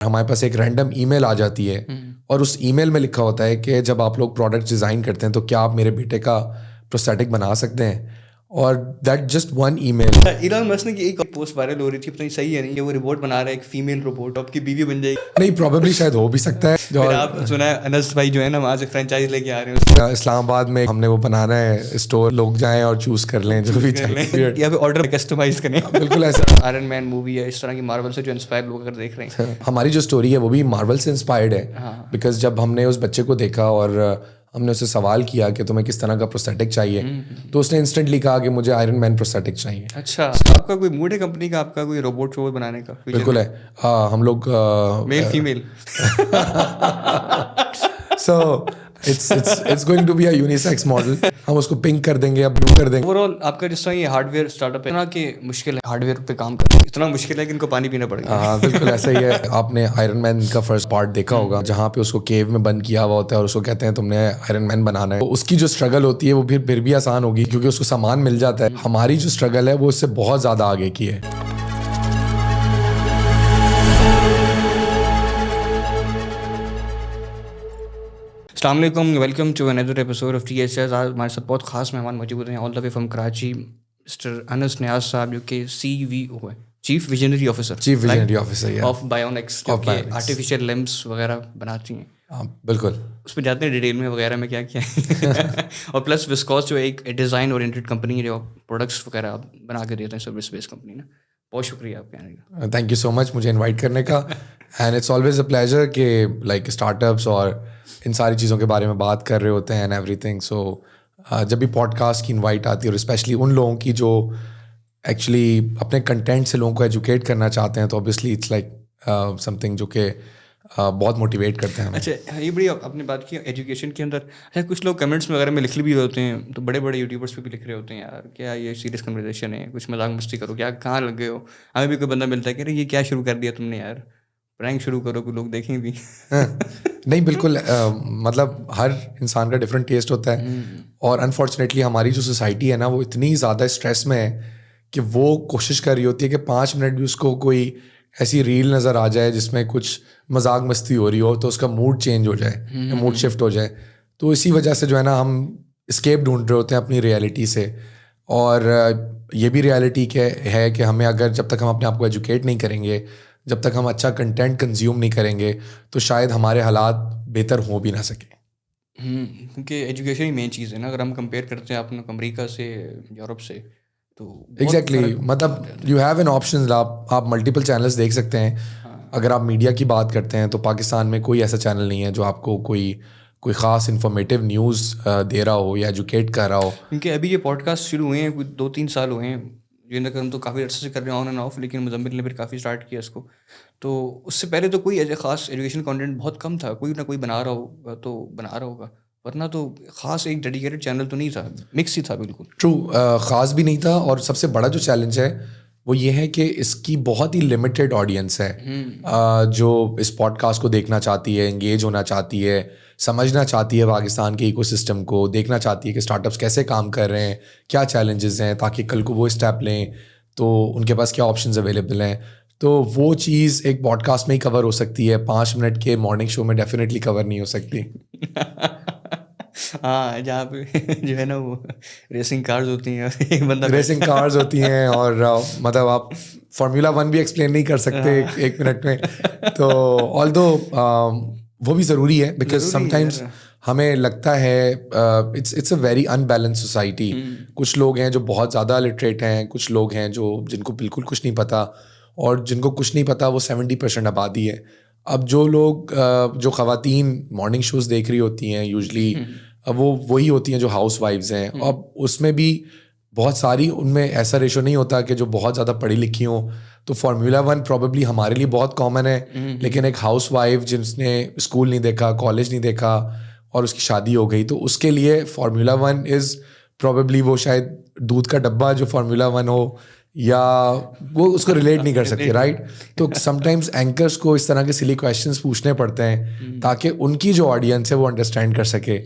हमारे पास एक random email आ जाती है और उस ईमेल में लिखा होता है कि जब आप लोग प्रोडक्ट डिज़ाइन करते हैं तो क्या आप मेरे बेटे का प्रोस्थेटिक बना सकते हैं, और that just one email. Elon Musk ने एक पोस्ट वायरल हो रही थी, पता नहीं सही है नहीं, कि वो रोबोट बना रहा है, एक फीमेल रोबोट, आपकी बीवी बन जाएगी। नहीं, प्रोबेबली शायद हो भी सकता है। जो फिर आप सुना है अनस भाई जो है ना वहाँ से फ्रेंचाइज लेके आ रहे हैं इस्लामाबाद में हमने वो बनाना है स्टोर, लोग जाएं और चूज कर लें जो भी चाहिए, या फिर ऑर्डर कस्टमाइज करें। बिल्कुल ऐसा। आयरन मैन मूवी है, इस तरह की मार्वल से जो इंस्पायर लोग अगर देख रहे हैं, हमारी जो स्टोरी है वो भी मार्वल से इंस्पायर्ड है, बिकॉज जब हमने उस बच्चे को देखा और हमने उससे सवाल किया कि तुम्हें किस तरह का प्रोस्थेटिक चाहिए, तो उसने इंस्टेंटली कहा कि मुझे आयरन मैन प्रोस्थेटिक चाहिए। अच्छा, आपका कोई मूड है कंपनी का, आपका कोई रोबोट बनाने का? बिल्कुल है। हम लोग male female so it's going to be a unisex model. हम उसको पिंक कर देंगे या ब्लू कर देंगे। ओवरऑल आपका जिस तरह ये हार्डवेयर स्टार्टअप है, इतना कि मुश्किल है हार्डवेयर पे काम करना, इतना मुश्किल है कि इनको पानी पीना पड़ेगा। हाँ बिल्कुल ऐसा ही है। आपने आयरन मैन का फर्स्ट पार्ट देखा होगा, जहाँ पे उसको केव में बंद किया हुआ होता है और उसको कहते हैं तुमने आयरन मैन बनाना है। तो उसकी जो स्ट्रगल होती है वो फिर भी आसान होगी क्योंकि उसको सामान मिल जाता है। हमारी जो स्ट्रगल है वो इससे बहुत ज़्यादा आगे की है। अस्सलाम वालेकुम, welcome to another episode of THS। आज हमारे साथ बहुत खास मेहमान मौजूद हैं, all the way from Karachi, mister Anas Niaz साहब, जो कि CVO है, chief visionary officer of Bionics, जो कि आर्टिफिशियल लिम्ब्स वगैरह बनाती हैं। हाँ बिल्कुल, उसमें जाते हैं डिटेल में वगैरह में क्या क्या है और प्लस विस्कॉस जो एक डिज़ाइन ओरिएंटेड कंपनी है जो प्रोडक्ट्स वगैरह बना के देते हैं, सर्विस बेस्ड कंपनी ना। बहुत शुक्रिया आपके आने का। थैंक यू सो मच मुझे इनवाइट करने का। And it's always a pleasure कि लाइक स्टार्टअप्स और इन सारी चीज़ों के बारे में बात कर रहे होते हैं एंड एवरीथिंग। सो जब भी पॉडकास्ट की इनवाइट आती है और स्पेशली उन लोगों की जो एक्चुअली अपने कंटेंट से लोगों को एजुकेट करना चाहते हैं, तो ऑब्वियसली इट्स लाइक समथिंग जो कि बहुत मोटिवेट करते हैं। अच्छा, ये बड़ी आपने बात की एजुकेशन के अंदर। अच्छा, कुछ लोग कमेंट्स वगैरह में लिख भी होते हैं, तो बड़े बड़े यूट्यूबर्स पे भी लिख रहे होते हैं, यार क्या ये सीरियस कन्वर्सेशन है, कुछ मजाक मस्ती करो, क्या कहाँ लग गए हो। हमें भी कोई बंदा मिलता है कि अरे ये क्या शुरू कर दिया तुमने यार, प्रैंक शुरू करो, कोई लोग देखें भी। नहीं बिल्कुल, मतलब हर इंसान का डिफरेंट टेस्ट होता है और अनफॉर्चुनेटली हमारी जो सोसाइटी है ना वो इतनी ज़्यादा स्ट्रेस में है कि वो कोशिश कर रही होती है कि 5 मिनट भी उसको कोई ऐसी रील नज़र आ जाए जिसमें कुछ मजाक मस्ती हो रही हो तो उसका मूड चेंज हो जाए या मूड शिफ्ट हो जाए। तो इसी वजह से जो है ना हम एस्केप ढूंढ रहे होते हैं अपनी रियलिटी से। और ये भी रियलिटी है कि हमें अगर जब तक हम अपने आप को एजुकेट नहीं करेंगे, जब तक हम अच्छा कंटेंट कंज्यूम नहीं करेंगे, तो शायद हमारे हालात बेहतर हो भी ना सके। क्योंकि एजुकेशन ही मेन चीज़ है ना। अगर हम कंपेयर करते हैं अपने अमेरिका से, यूरोप से, तो एग्जैक्टली मतलब यू हैव एन ऑप्शन। आप मल्टीपल चैनल्स देख सकते हैं। अगर आप मीडिया की बात करते हैं तो पाकिस्तान में कोई ऐसा चैनल नहीं है जो आपको कोई ख़ास इन्फॉर्मेटिव न्यूज़ दे रहा हो या एजुकेट कर रहा हो। क्योंकि अभी ये पॉडकास्ट शुरू हुए हैं, 2-3 साल हुए हैं, जिनका हम तो काफ़ी अर्से से कर रहे हैं ऑन एंड ऑफ, लेकिन मुजम्मिल ने फिर काफ़ी स्टार्ट किया इसको। तो उससे पहले तो कोई ऐसे ख़ास एजुकेशन कंटेंट बहुत कम था, कोई ना कोई बना रहा होगा तो बना रहा होगा, वरना तो ख़ास एक डेडिकेटेड चैनल तो नहीं था, मिक्स ही था बिल्कुल। ट्रू, ख़ास भी नहीं था। और सबसे बड़ा जो चैलेंज है वो ये है कि इसकी बहुत ही लिमिटेड ऑडियंस है जो इस पॉडकास्ट को देखना चाहती है, एंगेज होना चाहती है, समझना चाहती है पाकिस्तान के इकोसिस्टम को, देखना चाहती है कि स्टार्टअप्स कैसे काम कर रहे हैं, क्या चैलेंजेस हैं, ताकि कल को वो स्टेप लें तो उनके पास क्या ऑप्शंस अवेलेबल हैं। तो वो चीज़ एक पॉडकास्ट में ही कवर हो सकती है, 5 मिनट के मॉर्निंग शो में डेफिनेटली कवर नहीं हो सकती। हाँ, जहाँ पे जो है ना वो रेसिंग कार्स होती हैं, एक बंदा रेसिंग कार्स होती हैं और मतलब आप फार्मूला 1 भी एक्सप्लेन नहीं कर सकते एक मिनट में। तो ऑल्दो वो भी ज़रूरी है, बिकॉज समटाइम्स हमें लगता है it's a very unbalance society. कुछ लोग हैं जो बहुत ज़्यादा लिटरेट हैं, कुछ लोग हैं जिनको बिल्कुल कुछ नहीं पता, और जिनको कुछ नहीं पता वो 70% आबादी है। अब जो लोग जो ख़वातीन मॉर्निंग शोज़ देख रही होती हैं यूजली वो वही होती हैं जो हाउस वाइफ्स हैं। अब उसमें भी बहुत सारी उनमें ऐसा रेशो नहीं होता कि जो बहुत ज़्यादा पढ़ी लिखी हों। तो फार्मूला 1 प्रॉबेबली हमारे लिए बहुत कॉमन है, लेकिन एक हाउस वाइफ जिसने स्कूल नहीं देखा, कॉलेज नहीं देखा और उसकी शादी हो गई, तो उसके लिए फार्मूला 1 इज़ प्रॉबेबली वो शायद दूध का डब्बा जो फार्मूला 1 हो, या वो उसको रिलेट नहीं कर सकते, राइट। तो समटाइम्स एंकर्स को इस तरह के सिली क्वेश्चंस पूछने पड़ते हैं ताकि उनकी जो ऑडियंस है वो अंडरस्टैंड कर सके।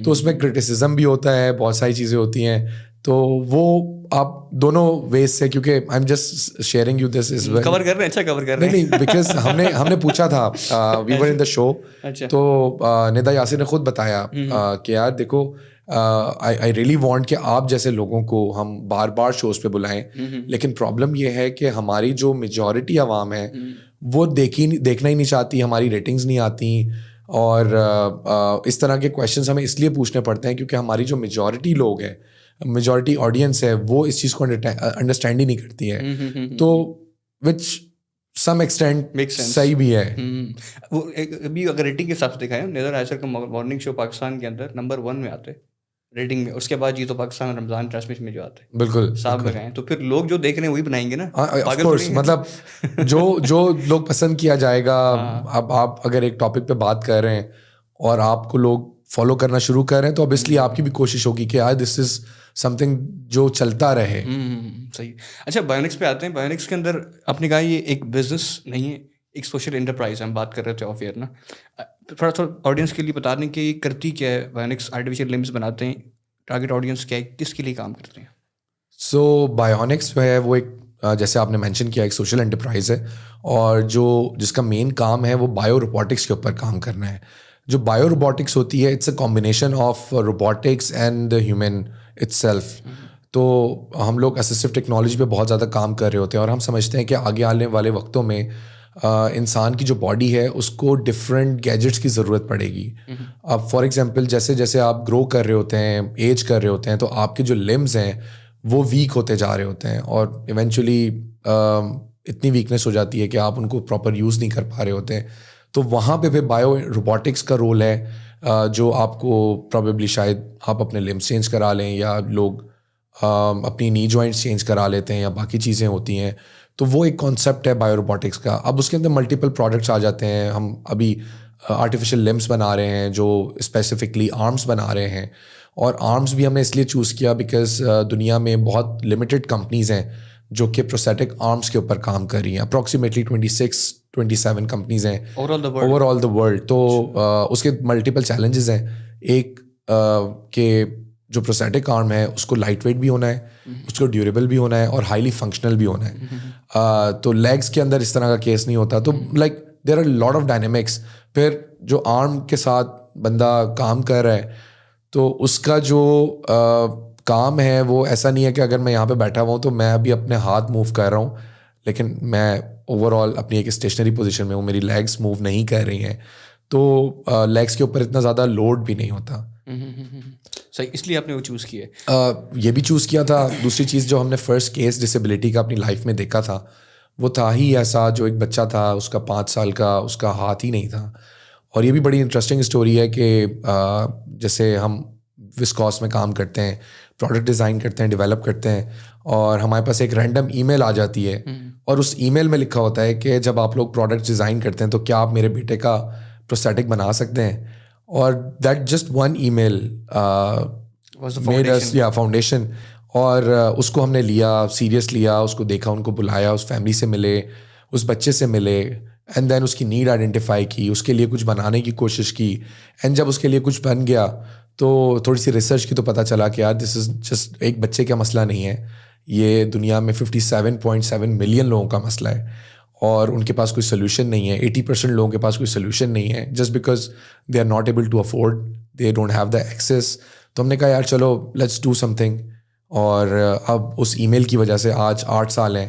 तो उसमें क्रिटिसिज्म भी होता है, बहुत सारी चीज़ें होती हैं, तो वो आप दोनों वेज से, क्योंकि I am just sharing you this is cover कर रहे हैं, अच्छा कवर कर रहे हैं। नहीं, बिकॉज हमने पूछा था, we were in the show, अच्छा। तो निदा यासिर ने खुद बताया कि यार देखो, आई रियली वांट कि आप जैसे लोगों को हम बार बार शोज पे बुलाएं, लेकिन प्रॉब्लम ये है कि हमारी जो मेजॉरिटी आवाम है वो देखना ही नहीं चाहती, हमारी रेटिंग्स नहीं आती, और इस तरह के क्वेश्चंस हमें इसलिए पूछने पड़ते हैं क्योंकि हमारी जो मेजॉरिटी लोग है, मेजॉरिटी ऑडियंस है, वो इस चीज़ को अंडरस्टैंड ही नहीं करती है, तो विच सम एक्सटेंट सही भी है। वो अभी अगर रेटिंग के हिसाब से देखा है, निदर आयसर का मॉर्निंग शो पाकिस्तान के अंदर नंबर 1 में आते रेटिंग में, उसके बाद जी तो पाकिस्तान रमजान ट्रांसमिशन में जो आते हैं बिल्कुल साफ लगाएं, तो फिर लोग जो देख रहे हैं वही बनाएंगे ना। ऑफ कोर्स, मतलब जो लोग पसंद किया जाएगा। अब आप अगर एक टॉपिक पे बात कर रहे हैं और आपको लोग फॉलो करना शुरू कर रहे हैं, तो ऑब्वियसली आपकी भी कोशिश होगी कि यार दिस इज समथिंग जो चलता रहे। सही। अच्छा, बायोनिक्स पे आते हैं। बायोनिक्स के अंदर आपने कहा ये एक बिजनेस नहीं है, एक सोशल एंटरप्राइज है। हम बात कर रहे थे ऑफ एयर ना, थोड़ा ऑडियंस के लिए बता दें कि ये करती क्या है। बायोनिक्स आर्टिफिशियल लिम्स बनाते हैं, टारगेट ऑडियंस क्या है, किसके लिए काम करते हैं? सो बायोनिक्स जो है वो एक, जैसे आपने मेंशन किया, एक सोशल एंटरप्राइज है, और जिसका मेन काम है वो बायो रोबोटिक्स के ऊपर काम करना है। जो बायो रोबोटिक्स होती है, it's a combination of robotics and the human itself. तो हम लोग असिस्टिव टेक्नोलॉजी पे बहुत ज़्यादा काम कर रहे होते हैं, और हम समझते हैं कि आगे आने वाले वक्तों में इंसान की जो बॉडी है उसको डिफरेंट गैजेट्स की ज़रूरत पड़ेगी। अब फॉर एग्जांपल, जैसे जैसे आप ग्रो कर रहे होते हैं, एज कर रहे होते हैं, तो आपके जो लिम्स हैं वो वीक होते जा रहे होते हैं, और इवेंचुअली इतनी वीकनेस हो जाती है कि आप उनको प्रॉपर यूज़ नहीं कर पा रहे होते हैं। तो वहाँ पे फिर बायो रोबोटिक्स का रोल है, जो आपको प्रॉबेबली शायद आप अपने लिम्स चेंज करा लें, या लोग अपनी नी जॉइंट्स चेंज करा लेते हैं, या बाकी चीज़ें होती हैं। तो वो एक कॉन्सेप्ट है बायो रोबोटिक्स का। अब उसके अंदर मल्टीपल प्रोडक्ट्स आ जाते हैं। हम अभी आर्टिफिशियल लिम्स बना रहे हैं, जो स्पेसिफिकली आर्म्स बना रहे हैं, और आर्म्स भी हमने इसलिए चूज़ किया बिकॉज दुनिया में बहुत लिमिटेड कंपनीज़ हैं जो कि प्रोस्थेटिक आर्म्स के ऊपर काम कर रही हैं। अप्रॉक्सीमेटली 26-27 कंपनीज़ हैं ओवरऑल द वर्ल्ड। तो उसके मल्टीपल चैलेंजेस हैं। एक के जो प्रोस्थेटिक आर्म है उसको लाइट वेट भी होना है, उसको ड्यूरेबल भी होना है, और हाईली फंक्शनल भी होना है। तो लेग्स के अंदर इस तरह का केस नहीं होता। तो like there are lot of dynamics. फिर जो आर्म के साथ बंदा काम कर रहा है, तो उसका जो काम है वो ऐसा नहीं है कि अगर मैं यहाँ पे बैठा हुआ हूँ तो मैं अभी अपने हाथ मूव कर रहा हूँ, लेकिन मैं ओवरऑल अपनी एक स्टेशनरी पोजीशन में हूँ, मेरी लेग्स मूव नहीं कर रही हैं, तो लेग्स के ऊपर इतना ज़्यादा लोड भी नहीं होता। सही, इसलिए आपने वो चूज़ किया। ये भी चूज़ किया था। दूसरी चीज़ जो हमने फर्स्ट केस डिसेबिलिटी का अपनी लाइफ में देखा था, वो था ही ऐसा, जो एक बच्चा था, उसका 5 साल का, उसका हाथ ही नहीं था। और ये भी बड़ी इंटरेस्टिंग स्टोरी है कि जैसे हम विस्कॉस में काम करते हैं, प्रोडक्ट डिज़ाइन करते हैं, डेवलप करते हैं, और हमारे पास एक रैंडम ईमेल आ जाती है, और उस ईमेल में लिखा होता है कि जब आप लोग प्रोडक्ट डिज़ाइन करते हैं तो क्या आप मेरे बेटे का प्रोस्थेटिक बना सकते हैं। और that just one email made us foundation. और उसको हमने लिया, सीरियस लिया, उसको देखा, उनको बुलाया, उस फैमिली से मिले, उस बच्चे से मिले, एंड देन उसकी नीड आइडेंटिफाई की, उसके लिए कुछ बनाने की कोशिश की, एंड जब उसके लिए कुछ बन गया तो थोड़ी सी रिसर्च की तो पता चला कि यार दिस इज़ जस्ट एक बच्चे का मसला नहीं है, ये दुनिया में 57.7 मिलियन लोगों का मसला है, और उनके पास कोई सोल्यूशन नहीं है। 80% लोगों के पास कोई सोल्यूशन नहीं है, just because they are not able to afford, they don't have the access. तो हमने कहा यार चलो लेट्स डू समथिंग, और अब उस ईमेल की वजह से आज 8 साल हैं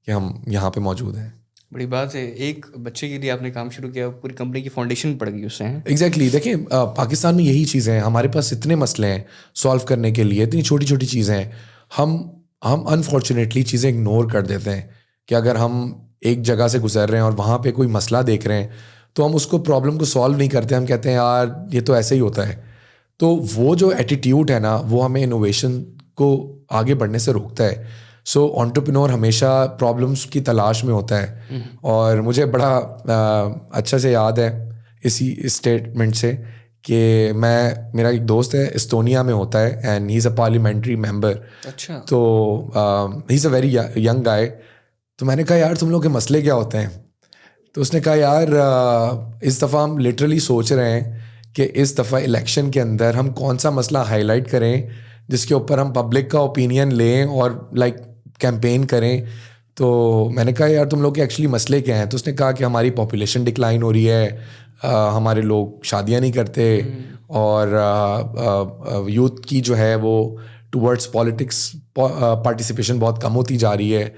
कि हम यहाँ पे मौजूद हैं। बड़ी बात है, एक बच्चे के लिए आपने काम शुरू किया, पूरी कंपनी की फाउंडेशन पड़ गई उससे। एग्जैक्टली। देखिए पाकिस्तान में यही चीज़ें हैं, हमारे पास इतने मसले हैं सॉल्व करने के लिए, इतनी छोटी छोटी चीज़ें हैं, हम अनफॉर्चुनेटली चीज़ें इग्नोर कर देते हैं कि अगर हम एक जगह से गुजर रहे हैं और वहाँ पे कोई मसला देख रहे हैं तो हम उसको प्रॉब्लम को सॉल्व नहीं करते, हम कहते हैं यार ये तो ऐसे ही होता है। तो वो जो एटीट्यूड है ना, वो हमें इनोवेशन को आगे बढ़ने से रोकता है। सो एंटरप्रेन्योर हमेशा प्रॉब्लम्स की तलाश में होता है। और मुझे बड़ा अच्छा से याद है इसी स्टेटमेंट से कि मेरा एक दोस्त है, एस्टोनिया में होता है, and he is a parliamentary member. अच्छा। तो he is a very young guy. तो मैंने कहा यार तुम लोग के मसले क्या होते हैं? तो उसने कहा यार इस दफ़ा हम लिटरली सोच रहे हैं कि इस दफ़ा इलेक्शन के अंदर हम कौन सा मसला हाईलाइट करें जिसके ऊपर हम पब्लिक का ओपिनियन लें और लाइक कैंपेन करें। तो मैंने कहा यार तुम लोग के एक्चुअली मसले क्या हैं? तो उसने कहा कि हमारी पॉपुलेशन डिक्लाइन हो रही है, हमारे लोग शादियां नहीं करते, और यूथ की जो है वो टुवर्ड्स पॉलिटिक्स पार्टिसिपेशन बहुत कम होती जा रही है।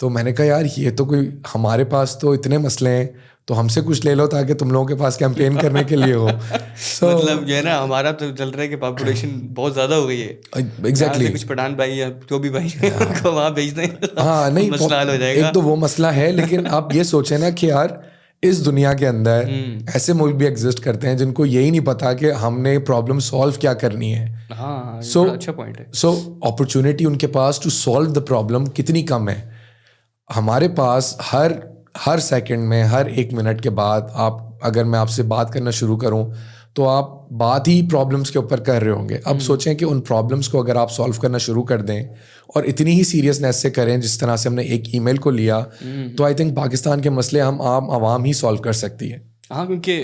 तो मैंने कहा यार ये तो कोई, हमारे पास तो इतने मसले हैं, तो हमसे कुछ ले लो ताकि तुम लोगों के पास कैंपेन करने के लिए हो। मतलब जो है ना, हमारा तो चल रहा है कि पॉपुलेशन बहुत ज़्यादा हो गई है, एग्जैक्टली कुछ पठान भाई या जो भी भाई हैं उनको वहाँ भेज दें, हाँ नहीं, मसला हल हो जाएगा। एक तो वो मसला है, लेकिन आप ये सोचें ना कि यार इस दुनिया के अंदर ऐसे मुल्क भी एग्जिस्ट करते हैं जिनको यही नहीं पता कि हमने प्रॉब्लम सॉल्व क्या करनी है। हाँ, सो अच्छा पॉइंट है। सो अपॉर्चुनिटी उनके पास टू सॉल्व द प्रॉब्लम कितनी कम है। हमारे पास हर सेकंड में, हर 1 मिनट के बाद अगर मैं आपसे बात करना शुरू करूं तो आप बात ही प्रॉब्लम्स के ऊपर कर रहे होंगे। अब सोचें कि उन प्रॉब्लम्स को अगर आप सॉल्व करना शुरू कर दें और इतनी ही सीरियसनेस से करें जिस तरह से हमने एक ईमेल को लिया, तो आई थिंक पाकिस्तान के मसले हम आम आवाम ही सॉल्व कर सकती है। हाँ, क्योंकि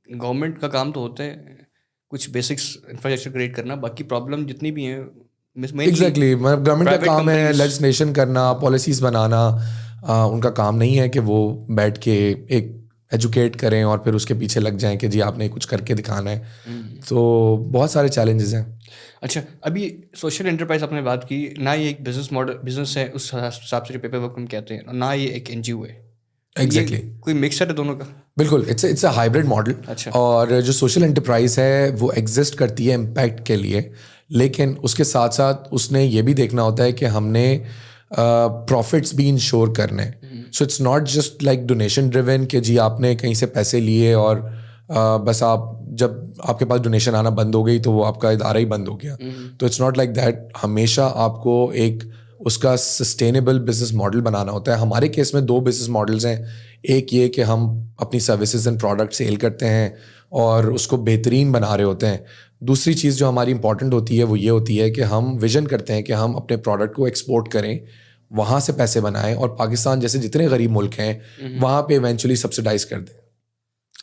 गवर्नमेंट का काम तो होता है कुछ बेसिक्स इंफ्रास्ट्रक्चर क्रिएट करना, बाकी प्रॉब्लम जितनी भी हैं एग्जैक्टली गवर्नमेंट का काम है लेजिस्लेशन करना, पॉलिसीज बनाना। उनका काम नहीं है कि वो बैठ के एक एजुकेट करें और फिर उसके पीछे लग जाएं कि जी आपने कुछ करके दिखाना है। तो बहुत सारे चैलेंजेस हैं। अच्छा, अभी सोशल एंटरप्राइज आपने बात की, ना ये एक बिजनेस है उस हिसाब से जो पेपर वर्क हम कहते हैं, ना ये एक NGO है। एग्जैक्टली कोई मिक्सचर है दोनों का? बिल्कुल, इट्स अ हाइब्रिड मॉडल। अच्छा। और जो सोशल एंटरप्राइज है वो एग्जिस्ट करती है इम्पैक्ट के लिए, लेकिन उसके साथ साथ उसने ये भी देखना होता है कि हमने प्रॉफिट्स भी इंश्योर करने। So it's not just like donation driven कि जी आपने कहीं से पैसे लिए और बस आप जब आपके पास डोनेशन आना बंद हो गई तो वो आपका इदारा ही बंद हो गया। तो इट्स नॉट लाइक दैट। हमेशा आपको एक उसका सस्टेनेबल बिजनेस मॉडल बनाना होता है। हमारे केस में 2 बिजनेस मॉडल्स हैं। एक ये कि हम अपनी सर्विसेज एंड प्रोडक्ट सेल करते हैं और उसको बेहतरीन बना रहे होते हैं। दूसरी चीज़ जो हमारी इंपॉर्टेंट होती है वो ये होती है कि हम विजन करते हैं कि हम अपने प्रोडक्ट को एक्सपोर्ट करें, वहाँ से पैसे बनाएं और पाकिस्तान जैसे जितने गरीब मुल्क हैं वहाँ पे इवेंचुअली सब्सिडाइज कर दें।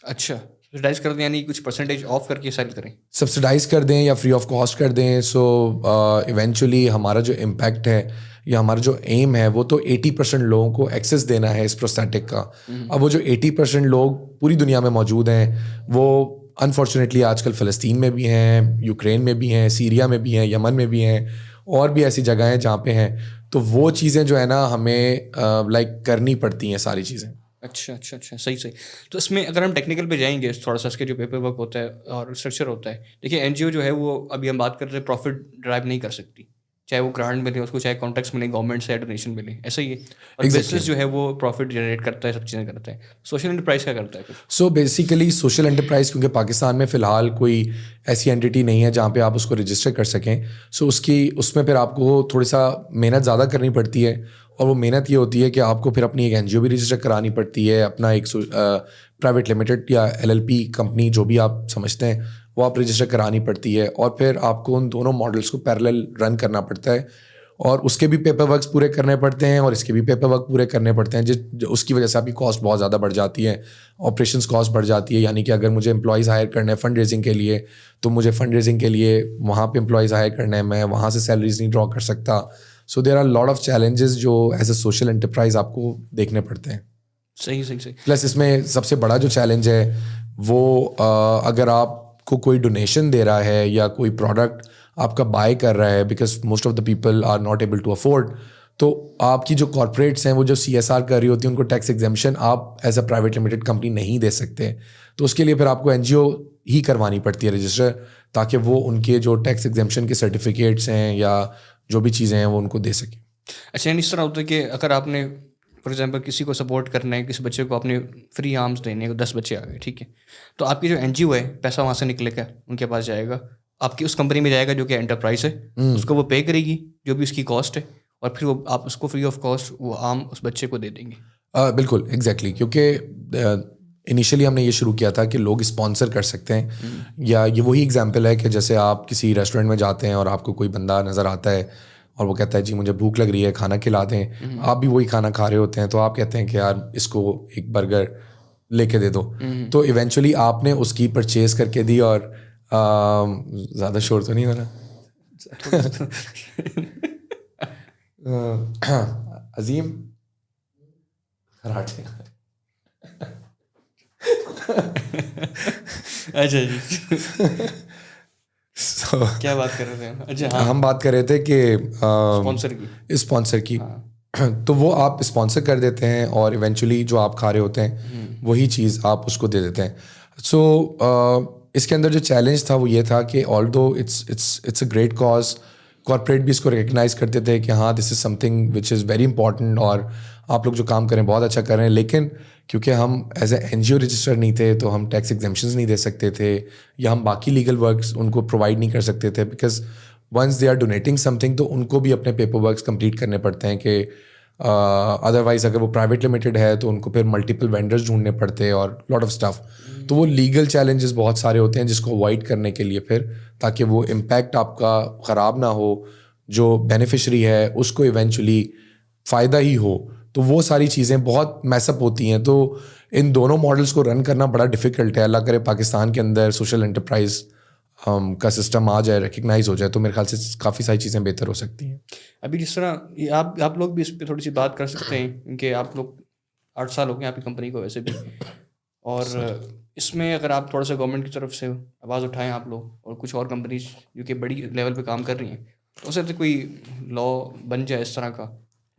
अच्छा, सब्सिडाइज कर दें यानी कुछ परसेंटेज ऑफ करके सेल करें? सब्सिडाइज कर दें या फ्री ऑफ कॉस्ट कर दें। सो इवेंचुअली हमारा जो इम्पैक्ट है या हमारा जो एम है वो तो 80% लोगों को एक्सेस देना है इस प्रोस्थेटिक का। अब वो जो 80% लोग पूरी दुनिया में मौजूद हैं वो अनफॉर्चुनेटली आजकल फ़लस्तीन में भी हैं, यूक्रेन में भी हैं, सीरिया में भी हैं, यमन में भी हैं, और भी ऐसी जगह हैं जहाँ पे हैं। तो वो चीज़ें जो है ना हमें लाइक करनी पड़ती हैं सारी चीज़ें। अच्छा, सही। तो इसमें अगर हम टेक्निकल पे जाएंगे थोड़ा सा, इसके जो पेपर वर्क होता है और स्ट्रक्चर होता है, देखिए NGO जो है वो अभी हम बात कर रहे हैं प्रॉफिट ड्राइव नहीं कर सकती, चाहे वो ग्रांट मिले उसको, चाहे कॉन्ट्रैक्ट्स मिले गवर्नमेंट से या डोनेशन मिले, ऐसा ही है। और बिजनेस जो है वो प्रॉफिट जनरेट करता है, सब चीज़ें करता है। सोशल एंटरप्राइज क्या करता है? सो बेसिकली सोशल एंटरप्राइज, क्योंकि पाकिस्तान में फ़िलहाल कोई ऐसी एंटिटी नहीं है जहाँ पे आप उसको रजिस्टर कर सकें, सो उसमें फिर आपको थोड़ी सा मेहनत ज़्यादा करनी पड़ती है। और वो मेहनत ये होती है कि आपको फिर अपनी एक NGO भी रजिस्टर करानी पड़ती है, अपना एक प्राइवेट लिमिटेड या LLP कंपनी जो भी आप समझते हैं वो आप रजिस्टर करानी पड़ती है, और फिर आपको उन दोनों मॉडल्स को पैरेलल रन करना पड़ता है और उसके भी पेपर वर्क्स पूरे करने पड़ते हैं और इसके भी पेपर वर्क पूरे करने पड़ते हैं, जिस उसकी वजह से आपकी कॉस्ट बहुत ज़्यादा बढ़ जाती है, ऑपरेशंस कॉस्ट बढ़ जाती है। यानी कि अगर मुझे एम्प्लॉयज़ हायर करना है फंड रेजिंग के लिए, तो मुझे फंड रेजिंग के लिए वहाँ पे एम्प्लॉयज़ हायर करना है, मैं वहाँ से सैलरीज नहीं ड्रॉ कर सकता। So there are lot of challenges जो एज अ सोशल एंटरप्राइज आपको देखने पड़ते हैं। सही। प्लस इसमें सबसे बड़ा जो चैलेंज है वो अगर आपको कोई डोनेशन दे रहा है या कोई प्रोडक्ट आपका बाय कर रहा है, because most of the people are not able to afford, तो आपकी जो कॉर्पोरेट्स हैं वो जो CSR कर रही होती है उनको टैक्स एग्जेम्पशन आप as a private limited company नहीं दे सकते। तो उसके लिए फिर आपको NGO ही करवानी पड़ती है रजिस्टर, ताकि वो उनके जो टैक्स एग्जेम्पशन के सर्टिफिकेट्स हैं या जो भी चीज़ें हैं वो उनको दे सकें। अच्छा, इस तरह होता है कि अगर आपने फॉर एग्जांपल किसी को सपोर्ट करना है, किसी बच्चे को आपने फ्री आर्म्स देने को, 10 बच्चे आ गए, ठीक है, तो आपकी जो NGO है पैसा वहाँ से निकलेगा, उनके पास जाएगा, आपकी उस कंपनी में जाएगा जो कि एंटरप्राइज है, उसको वो पे करेगी जो भी उसकी कॉस्ट है, और फिर वो आप उसको फ्री ऑफ कॉस्ट वो आर्म उस बच्चे को दे देंगे। बिल्कुल एग्जैक्टली, क्योंकि इनिशियली हमने ये शुरू किया था कि लोग स्पॉन्सर कर सकते हैं, या ये वही एग्जांपल है कि जैसे आप किसी रेस्टोरेंट में जाते हैं और आपको कोई बंदा नज़र आता है और वो कहता है जी मुझे भूख लग रही है, खाना खिला दें, आप भी वही खाना खा रहे होते हैं, तो आप कहते हैं कि यार इसको एक बर्गर लेके दे दो, तो इवेंचुअली आपने उसकी परचेज करके दी। और ज़्यादा शोर तो नहीं हो रहा? अजीम कराटे। अच्छा जी। So, क्या बात कर रहे थे हम? अच्छा हाँ, हम बात कर रहे थे कि स्पॉन्सर की। स्पॉन्सर की। हाँ। तो वो आप स्पॉन्सर कर देते हैं और इवेंचुअली जो आप खा रहे होते हैं वही चीज़ आप उसको दे देते हैं। सो इसके अंदर जो चैलेंज था वो ये था कि although it's a great cause, corporate भी इसको रिकग्नाइज करते थे कि हाँ this is something which is very important और आप लोग जो काम करें बहुत अच्छा कर रहे हैं, लेकिन क्योंकि हम एज ए NGO रजिस्टर नहीं थे तो हम टैक्स एग्जेम्पशंस नहीं दे सकते थे या हम बाकी लीगल वर्क्स उनको प्रोवाइड नहीं कर सकते थे, because once they are donating something तो उनको भी अपने पेपर वर्क्स कंप्लीट करने पड़ते हैं कि अदरवाइज अगर वो प्राइवेट लिमिटेड है तो उनको फिर मल्टीपल वेंडर्स ढूंढने पड़ते हैं और लॉट ऑफ स्टफ। तो वो लीगल चैलेंजेस बहुत सारे होते हैं जिसको अवॉइड करने के लिए फिर, ताकि वो इम्पैक्ट आपका ख़राब ना हो, जो बेनिफिशरी है उसको इवेंचुअली फ़ायदा ही हो, तो वो सारी चीज़ें बहुत मैसअप होती हैं। तो इन दोनों मॉडल्स को रन करना बड़ा डिफ़िकल्ट है। अल्लाह करे पाकिस्तान के अंदर सोशल एंटरप्राइज का सिस्टम आ जाए, रिकग्नाइज हो जाए, तो मेरे ख्याल से काफ़ी सारी चीज़ें बेहतर हो सकती हैं। अभी जिस तरह ये आप लोग भी इस पर थोड़ी सी बात कर सकते हैं, क्योंकि आप लोग 8 साल हो गए आपकी कंपनी को वैसे भी, और इसमें अगर आप थोड़ा सा गवर्नमेंट की तरफ से आवाज़ उठाएं आप लोग और कुछ और कंपनीज जो कि बड़ी लेवल पे काम कर रही हैं, तो उससे तो कोई लॉ बन जाए इस तरह का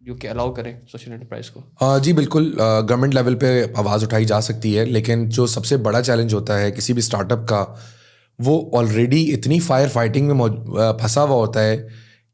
जो कि अलाउ करे सोशल एंटरप्राइज को। जी बिल्कुल, गवर्नमेंट लेवल पे आवाज़ उठाई जा सकती है, लेकिन जो सबसे बड़ा चैलेंज होता है किसी भी स्टार्टअप का, वो ऑलरेडी इतनी फायर फाइटिंग में फंसा हुआ होता है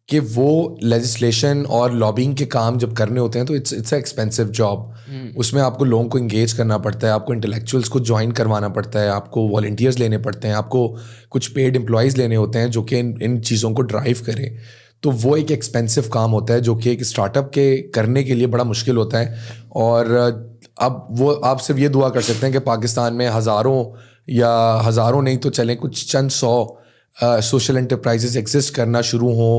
कि वो लेजिस्लेशन और लॉबिंग के काम जब करने होते हैं तो इट्स अ एक्सपेंसिव जॉब। उसमें आपको लोगों को इंगेज करना पड़ता है, आपको इंटेलेक्चुअल्स को ज्वाइन करवाना पड़ता है, आपको वॉलंटियर्स लेने पड़ते हैं, आपको कुछ पेड एम्प्लॉयज़ लेने होते हैं जो कि इन चीज़ों को ड्राइव करें। तो वो एक एक्सपेंसिव काम होता है जो कि एक स्टार्टअप के करने के लिए बड़ा मुश्किल होता है। और अब वो आप सिर्फ ये दुआ कर सकते हैं कि पाकिस्तान में हज़ारों नहीं तो चलें कुछ चंद 100 सोशल एंटरप्राइजेस एग्जिस्ट करना शुरू हों,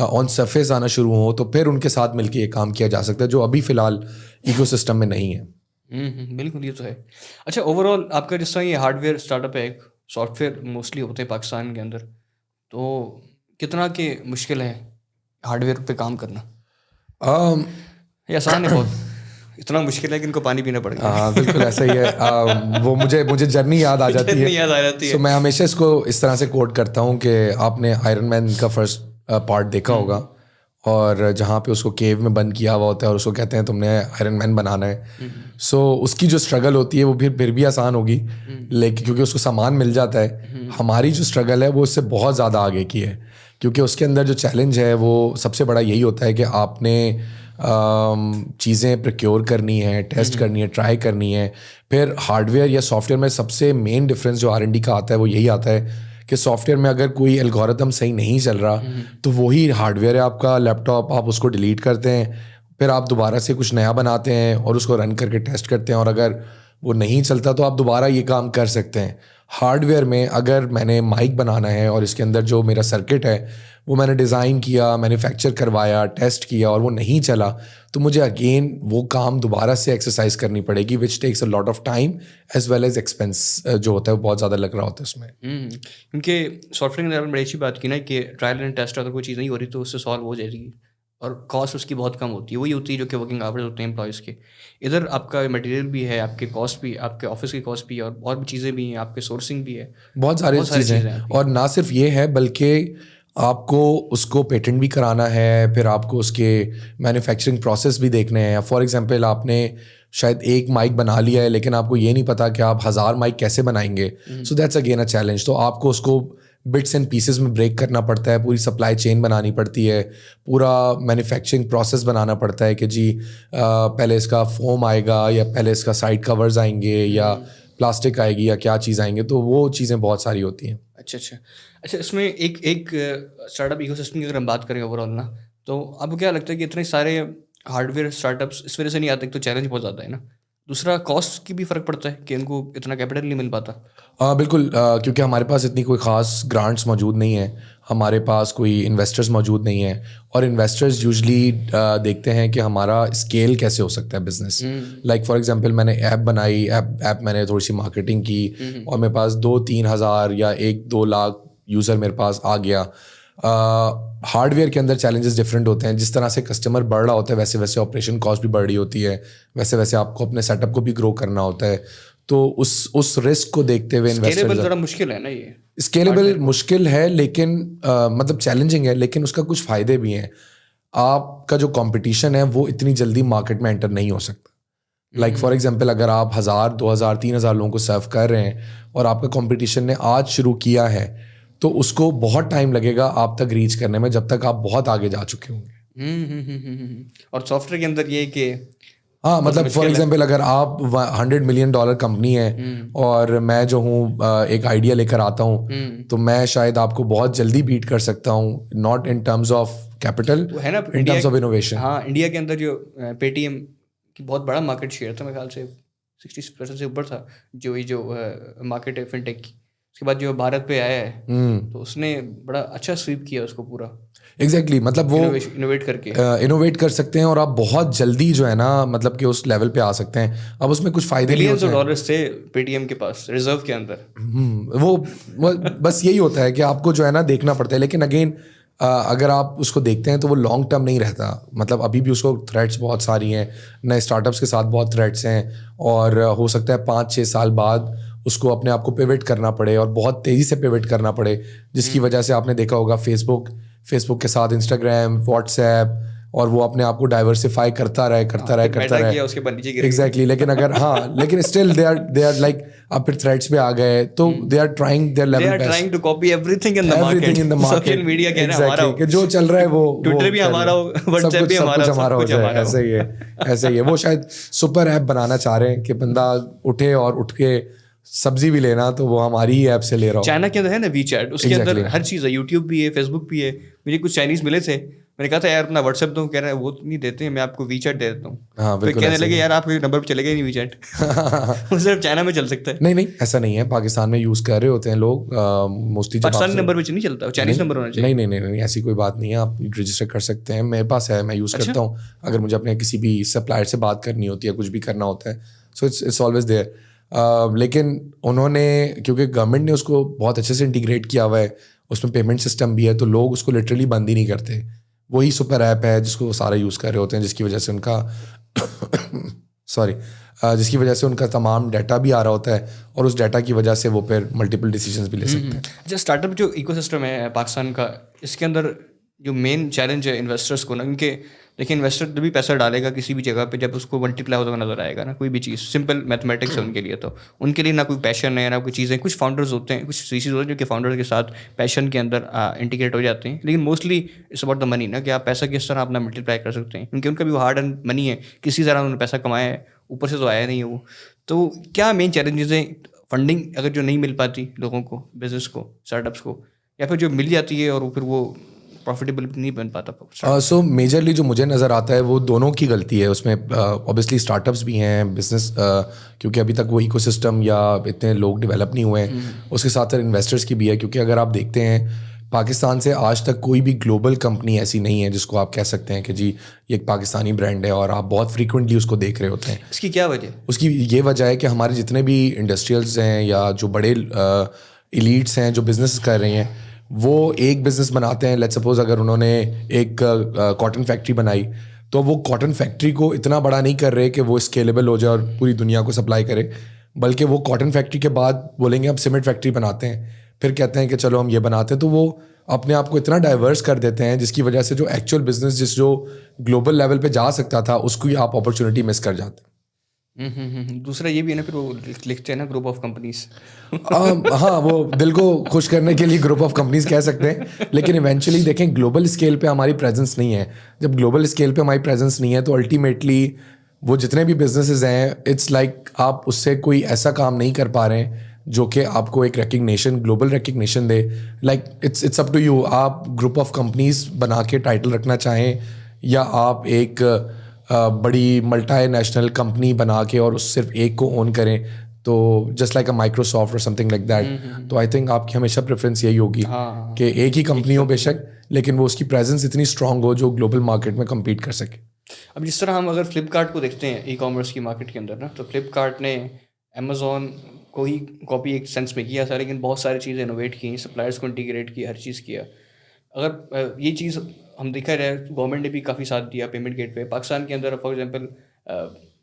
ऑन सरफेस आना शुरू हो, तो फिर उनके साथ मिलकर ये काम किया जा सकता है जो अभी फ़िलहाल इकोसिस्टम में नहीं है। बिल्कुल, ये तो है। अच्छा, ओवरऑल आपका जिस तरह ये हार्डवेयर स्टार्टअप है, एक सॉफ्टवेयर मोस्टली होते हैं पाकिस्तान के अंदर, तो कितना के मुश्किल है हार्डवेयर पे काम करना? ये आसान है बहुत? इतना मुश्किल है कि इनको पानी पीना पड़ गया। हाँ बिल्कुल ऐसा ही है। वो मुझे जर्नी याद आ जाती है। जर्नी याद आ जाती है। सो मैं हमेशा इसको इस तरह से कोट करता हूँ कि आपने आयरन मैन का फर्स्ट पार्ट देखा होगा, और जहाँ पे उसको केव में बंद किया हुआ होता है और उसको कहते हैं तुमने आयरन मैन बनाना है। सो उसकी जो स्ट्रगल होती है वो फिर भी आसान होगी, लेकिन क्योंकि उसको सामान मिल जाता है। हमारी जो स्ट्रगल है वो इससे बहुत ज़्यादा आगे की है, क्योंकि उसके अंदर जो चैलेंज है वो सबसे बड़ा यही होता है कि आपने चीज़ें प्रोक्योर करनी है, टेस्ट करनी है, ट्राई करनी है। फिर हार्डवेयर या सॉफ्टवेयर में सबसे मेन डिफरेंस जो R&D का आता है वो यही आता है कि सॉफ्टवेयर में अगर कोई एल्गोरिथम सही नहीं चल रहा तो वही हार्डवेयर है आपका लैपटॉप, आप उसको डिलीट करते हैं, फिर आप दोबारा से कुछ नया बनाते हैं और उसको रन करके टेस्ट करते हैं, और अगर वो नहीं चलता तो आप दोबारा ये काम कर सकते हैं। हार्डवेयर में अगर मैंने माइक बनाना है और इसके अंदर जो मेरा सर्किट है वो मैंने डिज़ाइन किया, मैन्युफैक्चर करवाया, टेस्ट किया और वो नहीं चला, तो मुझे अगेन वो काम दोबारा से एक्सरसाइज करनी पड़ेगी, which takes a lot of time as well as expense जो होता है वो बहुत ज़्यादा लग रहा होता है उसमें। क्योंकि सॉफ्टवेयर के अंदर बड़ी अच्छी बात की ना कि ट्रायल एंड टेस्ट अगर कोई चीज़ नहीं हो रही तो उससे सॉल्व हो जाएगी, और कॉस्ट उसकी बहुत कम होती है। वही होती है जो कि वर्किंग आवर्स होते हैं एम्प्लॉयज़ के। इधर आपका मटेरियल भी है, आपके कॉस्ट भी, आपके ऑफिस की कॉस्ट भी, और भी चीज़ें भी हैं, आपके सोर्सिंग भी है, बहुत सारी चीज़ें हैं। और ना सिर्फ ये है बल्कि आपको उसको पेटेंट भी कराना है, फिर आपको उसके मैन्युफैक्चरिंग प्रोसेस भी देखने हैं। फॉर एग्जांपल आपने शायद एक माइक बना लिया है लेकिन आपको ये नहीं पता कि आप 1000 माइक कैसे बनाएंगे, so that's again a challenge. तो आपको उसको बिट्स एंड पीसेस में ब्रेक करना पड़ता है, पूरी सप्लाई चेन बनानी पड़ती है, पूरा मैन्युफैक्चरिंग प्रोसेस बनाना पड़ता है कि जी पहले इसका फोम आएगा या पहले इसका साइड कवर्स आएंगे या प्लास्टिक आएगी या क्या चीज़ आएंगे, तो वो चीज़ें बहुत सारी होती हैं। अच्छा, इसमें एक स्टार्टअप इकोसिस्टम की अगर हम बात करें ओवरऑल ना, तो आपको क्या लगता है कि इतने सारे हार्डवेयर स्टार्टअप्स इस वजह से नहीं आते? तो चैलेंज बहुत ज़्यादा है ना, दूसरा कॉस्ट की भी फ़र्क पड़ता है कि इनको इतना कैपिटल नहीं मिल पाता। बिल्कुल, क्योंकि हमारे पास इतनी कोई ख़ास ग्रांट्स मौजूद नहीं है, हमारे पास कोई इन्वेस्टर्स मौजूद नहीं है, और इन्वेस्टर्स यूजली देखते हैं कि हमारा स्केल कैसे हो सकता है बिजनेस। लाइक फॉर एग्जांपल मैंने ऐप बनाई, ऐप मैंने थोड़ी सी मार्केटिंग की और मेरे पास 2-3 हज़ार या 1-2 लाख यूज़र मेरे पास आ गया, हार्डवेयर के अंदर चैलेंजेस डिफरेंट होते हैं, जिस तरह से कस्टमर बढ़ रहा होता है वैसे वैसे ऑपरेशन कॉस्ट भी बढ़ रही होती है, वैसे वैसे आपको अपने सेटअप को भी ग्रो करना होता है। तो उस रिस्क को देखते हुए स्केलेबल थोड़ा मुश्किल है ना, ये स्केलेबल मुश्किल है, लेकिन मतलब चैलेंजिंग है, लेकिन उसका कुछ फ़ायदे भी हैं। आपका जो कंपटीशन है वो इतनी जल्दी मार्केट में एंटर नहीं हो सकता। लाइक फॉर एग्जांपल, अगर आप 1000, 2000, 3000 लोगों को सर्व कर रहे हैं और आपका कंपटीशन ने आज शुरू किया है, तो उसको बहुत टाइम लगेगा आप तक रीच करने में, जब तक आप बहुत आगे जा चुके होंगे। और सॉफ्टवेयर के अंदर ये कि हाँ, मतलब फॉर एग्जांपल अगर आप $100 मिलियन कंपनी है और मैं जो हूँ एक आइडिया लेकर आता हूँ, तो मैं शायद आपको बहुत जल्दी बीट कर सकता हूँ, not in terms of capital, है ना, इन टर्म्स ऑफ इनोवेशन। हाँ, इंडिया के अंदर जो पेटीएम की बहुत बड़ा मार्केट शेयर था, मेरे ख्याल से 60% से ऊपर था, जो ये जो मार्केट है फिनटेक की। उसके बाद जो भारत पे आया है तो उसने बड़ा अच्छा स्वीप किया उसको पूरा। एग्जैक्टली मतलब वो इनोवेट करके इनोवेट कर सकते हैं और आप बहुत जल्दी जो है ना, मतलब कि उस लेवल पे आ सकते हैं। अब उसमें कुछ फायदे भी होते हैं। $billions थे पेटीएम के पास रिजर्व के अंदर। वो बस यही होता है कि आपको जो है ना देखना पड़ता है, लेकिन अगेन अगर आप उसको देखते हैं तो वो लॉन्ग टर्म नहीं रहता। मतलब अभी भी उसको थ्रेट्स बहुत सारी हैं, नए स्टार्टअप्स के साथ बहुत थ्रेट्स हैं, और हो सकता है 5-6 साल बाद उसको अपने आप को पिवट करना पड़े, और बहुत तेज़ी से पिवट करना पड़े, जिसकी वजह से आपने देखा होगा फेसबुक के साथ इंस्टाग्राम, व्हाट्सएप, और वो अपने आप को डाइवर्सिफाई करता रहे एग्जैक्टली। लेकिन अगर लेकिन स्टिल दे आर लाइक, अब फिर थ्रेड्स पे आ गए, तो they are trying their level best, trying to copy everything in the market. Social media कह रहा है हमारा, कि जो चल रहा है वो ट्विटर भी हमारा हो, व्हाट्सएप भी हमारा, सब कुछ हमारा हो जाए। ऐसे ही है। वो शायद सुपर ऐप बनाना चाह रहे हैं कि बंदा उठे और उठ के सब्जी भी लेना तो वो हमारी ही ऐप से ले रहा हूँ। चाइना के अंदर है ना वीचैट, उसके अंदर हर चीज़ है, यूट्यूब भी है, फेसबुक भी है। मुझे कुछ चाइनीज मिले थे, मैंने कहा था यार अपना व्हाट्सएप दो, कह रहे हैं वो नहीं देते हैं, मैं आपको वीचैट दे देता हूँ। तो कहने लगे यार आपके नंबर पर चलेगा ही नहीं वीचैट। वो सिर्फ चाइना में चल सकता है। नहीं, ऐसा नहीं है, पाकिस्तान में यूज़ कर रहे होते हैं लोग मोस्टली। पाकिस्तानी नंबर पर नहीं चलता, चाइनीज नंबर होना चाहिए। नहीं, ऐसी कोई बात नहीं है, आप रजिस्टर कर सकते हैं। मेरे पास है, मैं यूज़ करता हूँ अगर मुझे अपने किसी भी सप्लायर से बात करनी होती है, कुछ भी करना होता है, सो इट्स ऑलवेज देयर। लेकिन उन्होंने, क्योंकि गवर्नमेंट ने उसको बहुत अच्छे से इंटीग्रेट किया हुआ है, उसमें पेमेंट सिस्टम भी है, तो लोग उसको लिटरली बंद ही नहीं करते। वही सुपर ऐप है जिसको सारे यूज़ कर रहे होते हैं, जिसकी वजह से उनका जिसकी वजह से उनका तमाम डाटा भी आ रहा होता है, और उस डाटा की वजह से वो फिर मल्टीपल डिसीजंस भी ले सकते हैं। जो स्टार्टअप जो इकोसिस्टम है पाकिस्तान का, इसके अंदर जो मेन चैलेंज है इन्वेस्टर्स को ना, क्योंकि देखिए इन्वेस्टर जब भी पैसा डालेगा किसी भी जगह पे, जब उसको मल्टीप्लाई होता हुआ नजर आएगा ना कोई भी चीज़, सिंपल मैथमेटिक्स है उनके लिए, तो उनके लिए ना कोई पैशन है ना कोई चीज़ें। कुछ फाउंडर्स होते हैं, कुछ सीसीज होते हैं जो कि फाउंडर्स के साथ पैशन के अंदर इंटीग्रेट हो जाते हैं, लेकिन mostly it's about the money ना, कि आप पैसा किस तरह अपना मल्टीप्लाई कर सकते हैं, क्योंकि उनका भी हार्ड एंड मनी है, किसी तरह उन्होंने पैसा कमाया है, ऊपर से तो आया नहीं है वो। तो क्या मेन चैलेंजेस हैं? फंडिंग अगर जो नहीं मिल पाती लोगों को, बिजनेस को, स्टार्टअप्स को, या फिर जो मिल जाती है और फिर वो प्रॉफिटेबल नहीं बन पाता। सो मेजरली जो मुझे नज़र आता है वो दोनों की गलती है उसमें। ऑब्वियसली स्टार्टअप्स भी हैं, बिजनेस, क्योंकि अभी तक वो इकोसिस्टम या इतने लोग डेवलप नहीं हुए हैं, उसके साथ साथ इन्वेस्टर्स की भी है। क्योंकि अगर आप देखते हैं पाकिस्तान से आज तक कोई भी ग्लोबल कंपनी ऐसी नहीं है जिसको आप कह सकते हैं कि जी ये एक पाकिस्तानी ब्रांड है और आप बहुत फ्रीक्वेंटली उसको देख रहे होते हैं। इसकी क्या वजह? उसकी ये वजह है कि हमारे जितने भी इंडस्ट्रियल्स हैं या जो बड़े एलीट्स हैं जो बिजनेस कर रहे हैं, वो एक बिज़नेस बनाते हैं। लेट्स सपोज अगर उन्होंने एक कॉटन फैक्ट्री बनाई, तो वो कॉटन फैक्ट्री को इतना बड़ा नहीं कर रहे कि वो स्केलेबल हो जाए और पूरी दुनिया को सप्लाई करे, बल्कि वो कॉटन फैक्ट्री के बाद बोलेंगे अब सीमेंट फैक्ट्री बनाते हैं, फिर कहते हैं कि चलो हम ये बनाते हैं। तो वो अपने आप को इतना डाइवर्स कर देते हैं जिसकी वजह से जो एक्चुअल बिजनेस जो ग्लोबल लेवल पे जा सकता था उसको ही आप अपॉर्चुनिटी मिस कर जाते हैं। दूसरा ये भी है ना, फिर वो लिखते हैं ना ग्रुप ऑफ कंपनीज। हाँ, वो दिल को खुश करने के लिए ग्रुप ऑफ कंपनीज कह सकते हैं, लेकिन इवेंचुअली देखें ग्लोबल स्केल पे हमारी प्रेजेंस नहीं है। जब ग्लोबल स्केल पे हमारी प्रेजेंस नहीं है तो अल्टीमेटली वो जितने भी बिजनेसेस हैं, इट्स लाइक आप उससे कोई ऐसा काम नहीं कर पा रहे हैं जो कि आपको एक रिकग्निशन, ग्लोबल रिकग्निशन दे। Like it's up to you, आप ग्रुप ऑफ कंपनीज बना के टाइटल रखना चाहें या आप एक बड़ी मल्टी नेशनल कंपनी बना के और उस सिर्फ एक को ओन करें, तो जस्ट लाइक अ माइक्रोसॉफ्ट और समथिंग लाइक दैट। तो आई थिंक आपकी हमेशा प्रेफरेंस यही होगी कि एक ही कंपनी हो बेशक, लेकिन वो उसकी प्रेजेंस इतनी स्ट्रांग हो जो ग्लोबल मार्केट में कम्पीट कर सके। अब जिस तरह हम अगर फ्लिपकार्ट को देखते हैं ई कॉमर्स की मार्केट के अंदर ना, तो फ्लिपकार्ट ने अमेज़ॉन को ही कॉपी एक सेंस में किया था, लेकिन बहुत सारी चीज़ें इनोवेट की, सप्लायर्स को इंटीग्रेट किया, हर चीज़ किया। अगर ये चीज़ हम देखा रहे, गवर्नमेंट ने भी काफ़ी साथ दिया पेमेंट गेटवे। पाकिस्तान के अंदर फॉर एग्जांपल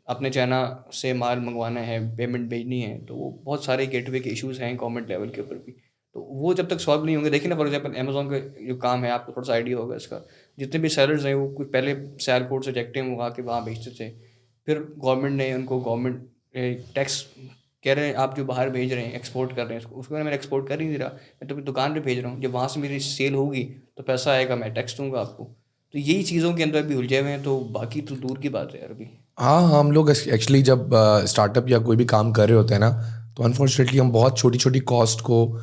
अपने चाइना से माल मंगवाना है, पेमेंट भेजनी है, तो वो बहुत सारे गेटवे के इश्यूज़ हैं गवर्नमेंट लेवल के ऊपर भी। तो वो जब तक सॉल्व नहीं होंगे, देखिए ना फॉर एग्जांपल अमेज़न का जो काम है, आपको थोड़ा सा आइडिया होगा इसका। जितने भी सेलर्स हैं वो कुछ पहले सियालकोट से जेक्टे मंगवा के वहाँ भेजते थे, फिर गवर्नमेंट ने उनको गवर्नमेंट टैक्स कह रहे हैं आप जो बाहर भेज रहे हैं, एक्सपोर्ट कर रहे हैं, उसको मैं एक्सपोर्ट कर ही नहीं रहा, मैं तो अपनी दुकान पे भेज रहा हूँ। जब वहाँ से मेरी सेल होगी तो पैसा आएगा, मैं टैक्स दूंगा आपको। तो यही चीज़ों के अंदर भी उलझे हुए हैं, तो बाकी तो दूर की बात है यार अभी। हाँ, हम लोग एक्चुअली जब स्टार्टअप या कोई भी काम कर रहे होते हैं ना, तो अनफॉर्चुनेटली हम बहुत छोटी छोटी कॉस्ट को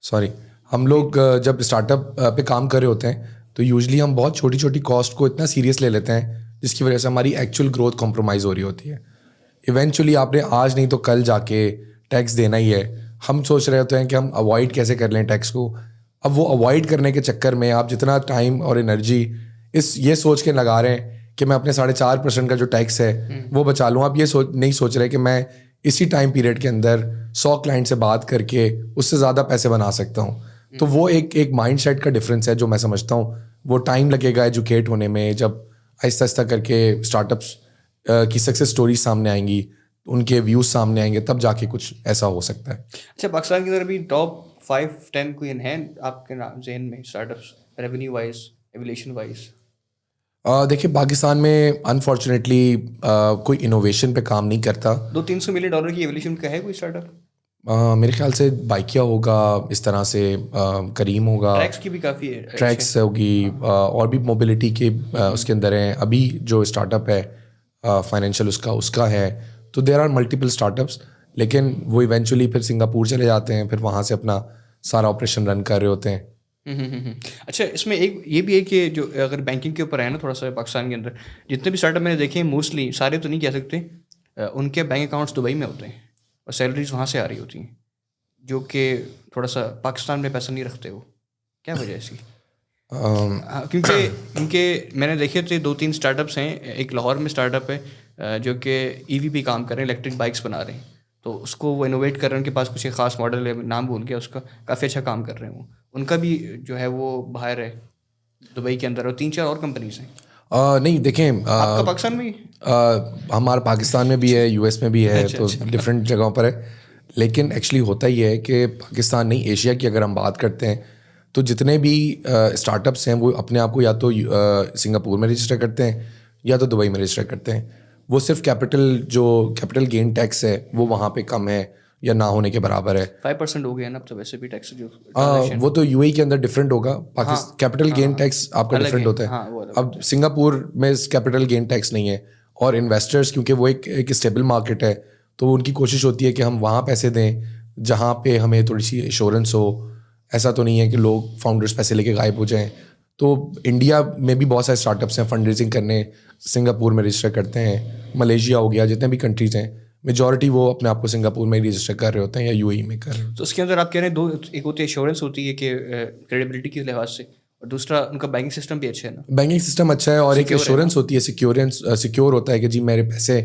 सॉरी, हम लोग जब स्टार्टअप पे काम कर रहे होते हैं तो यूजुअली हम बहुत छोटी छोटी कॉस्ट को इतना सीरियस ले लेते हैं जिसकी वजह से हमारी एक्चुअल ग्रोथ कॉम्प्रोमाइज़ हो रही होती है। इवेंचुअली आपने आज नहीं तो कल जाके टैक्स देना ही है। हम सोच रहे होते हैं कि हम अवॉइड कैसे कर लें टैक्स को। अब वो अवॉइड करने के चक्कर में आप जितना टाइम और एनर्जी ये सोच के लगा रहे हैं कि मैं अपने 4.5% का जो टैक्स है वो बचा लूँ, आप ये नहीं सोच रहे कि मैं इसी टाइम पीरियड के अंदर 100 क्लाइंट से बात करके उससे ज़्यादा पैसे बना सकता हूँ। तो वो एक माइंड सेट का डिफरेंस है जो मैं समझता हूँ। वो टाइम लगेगा एजुकेट होने में, जब आहिस्ता आहिस्ता करके स्टार्टअप्स की सक्सेस स्टोरी सामने आएंगी, उनके व्यूज़ सामने आएंगे, तब जाके कुछ ऐसा हो सकता है। अच्छा, पाकिस्तान के अंदर अभी टॉप 5-10 कोई हैं आपके नाम जहन में startups, revenue wise, evolution wise? देखिए, पाकिस्तान में अनफॉर्चुनेटली कोई इनोवेशन पे काम नहीं करता। $200-300 मिलियन की एवोल्यूशन का है कोई स्टार्टअप? मेरे ख्याल से बाइकिया होगा, इस तरह से करीम होगा, ट्रैक्स की भी काफ़ी है, ट्रैक्स होगी, और भी मोबिलिटी के उसके अंदर हैं। अभी जो स्टार्टअप है फाइनेंशियल उसका है। तो देयर आर मल्टीपल स्टार्टअप्स, लेकिन वो इवेंचुअली फिर सिंगापुर चले जाते हैं, फिर वहाँ से अपना सारा ऑपरेशन रन कर रहे होते हैं। अच्छा, इसमें एक ये भी है कि जो अगर बैंकिंग के ऊपर है ना थोड़ा सा, पाकिस्तान के अंदर जितने भी स्टार्टअप मैंने देखे हैं, मोस्टली सारे तो नहीं कह सकते, उनके बैंक अकाउंट्स दुबई में होते हैं और सैलरीज वहाँ से आ रही होती हैं, जो कि थोड़ा सा पाकिस्तान में पैसा नहीं रखते। वो क्या वजह है इसकी? क्योंकि इनके मैंने देखे थे 2-3 स्टार्टअप्स हैं। एक लाहौर में स्टार्टअप है जो कि EV पे काम कर रहे हैं, इलेक्ट्रिक बाइक्स बना रहे हैं। तो उसको वो इनोवेट कर रहे हैं, उनके पास कुछ एक ख़ास मॉडल है, नाम भूल गया उसका, काफ़ी अच्छा काम कर रहे हैं वो। उनका भी जो है वो बाहर है दुबई के अंदर, और 3-4 और कंपनीज हैं। नहीं, देखें, आपका पाकिस्तान में ही? हमारा पाकिस्तान में भी है, US में भी है। अच्छा, तो डिफरेंट जगहों पर है। लेकिन एक्चुअली होता ही है कि पाकिस्तान नहीं, एशिया की अगर हम बात करते हैं तो जितने भी स्टार्टअप्स हैं वो अपने आप को या तो सिंगापुर में रजिस्टर करते हैं या तो दुबई में रजिस्टर करते हैं। वो सिर्फ कैपिटल गेन टैक्स है वो वहाँ पे कम है या ना होने के बराबर है। 5% हो गया ना अब तो, वैसे भी टैक्स जो वो तो UAE के अंदर डिफरेंट होगा। कैपिटल गेन टैक्स आपका डिफरेंट होता है। हाँ, वो अब सिंगापुर में कैपिटल गेन टैक्स नहीं है, और इन्वेस्टर्स क्योंकि वो एक स्टेबल मार्केट है, तो उनकी कोशिश होती है कि हम वहाँ पैसे दें जहाँ पे हमें थोड़ी सी इंश्योरेंस हो। ऐसा तो नहीं है कि लोग फाउंडर्स पैसे लेके गायब हो जाएं। तो इंडिया में भी बहुत सारे स्टार्टअप्स हैं फंड रेजिंग करने, सिंगापुर में रजिस्टर करते हैं। मलेशिया हो गया, जितने भी कंट्रीज़ हैं, मेजॉरिटी वो अपने आप को सिंगापुर में ही रजिस्टर कर रहे होते हैं या UAE में कर रहे होते हैं। तो उसके अंदर आप कह रहे हैं दो, एक होती है इंश्योरेंस होती है कि क्रेडिबिलिटी के लिहाज से, और दूसरा उनका बैंकिंग सिस्टम भी अच्छा है ना? बैंकिंग सिस्टम अच्छा है, और एक इंश्योरेंस होती है, सिक्योर होता है कि जी मेरे पैसे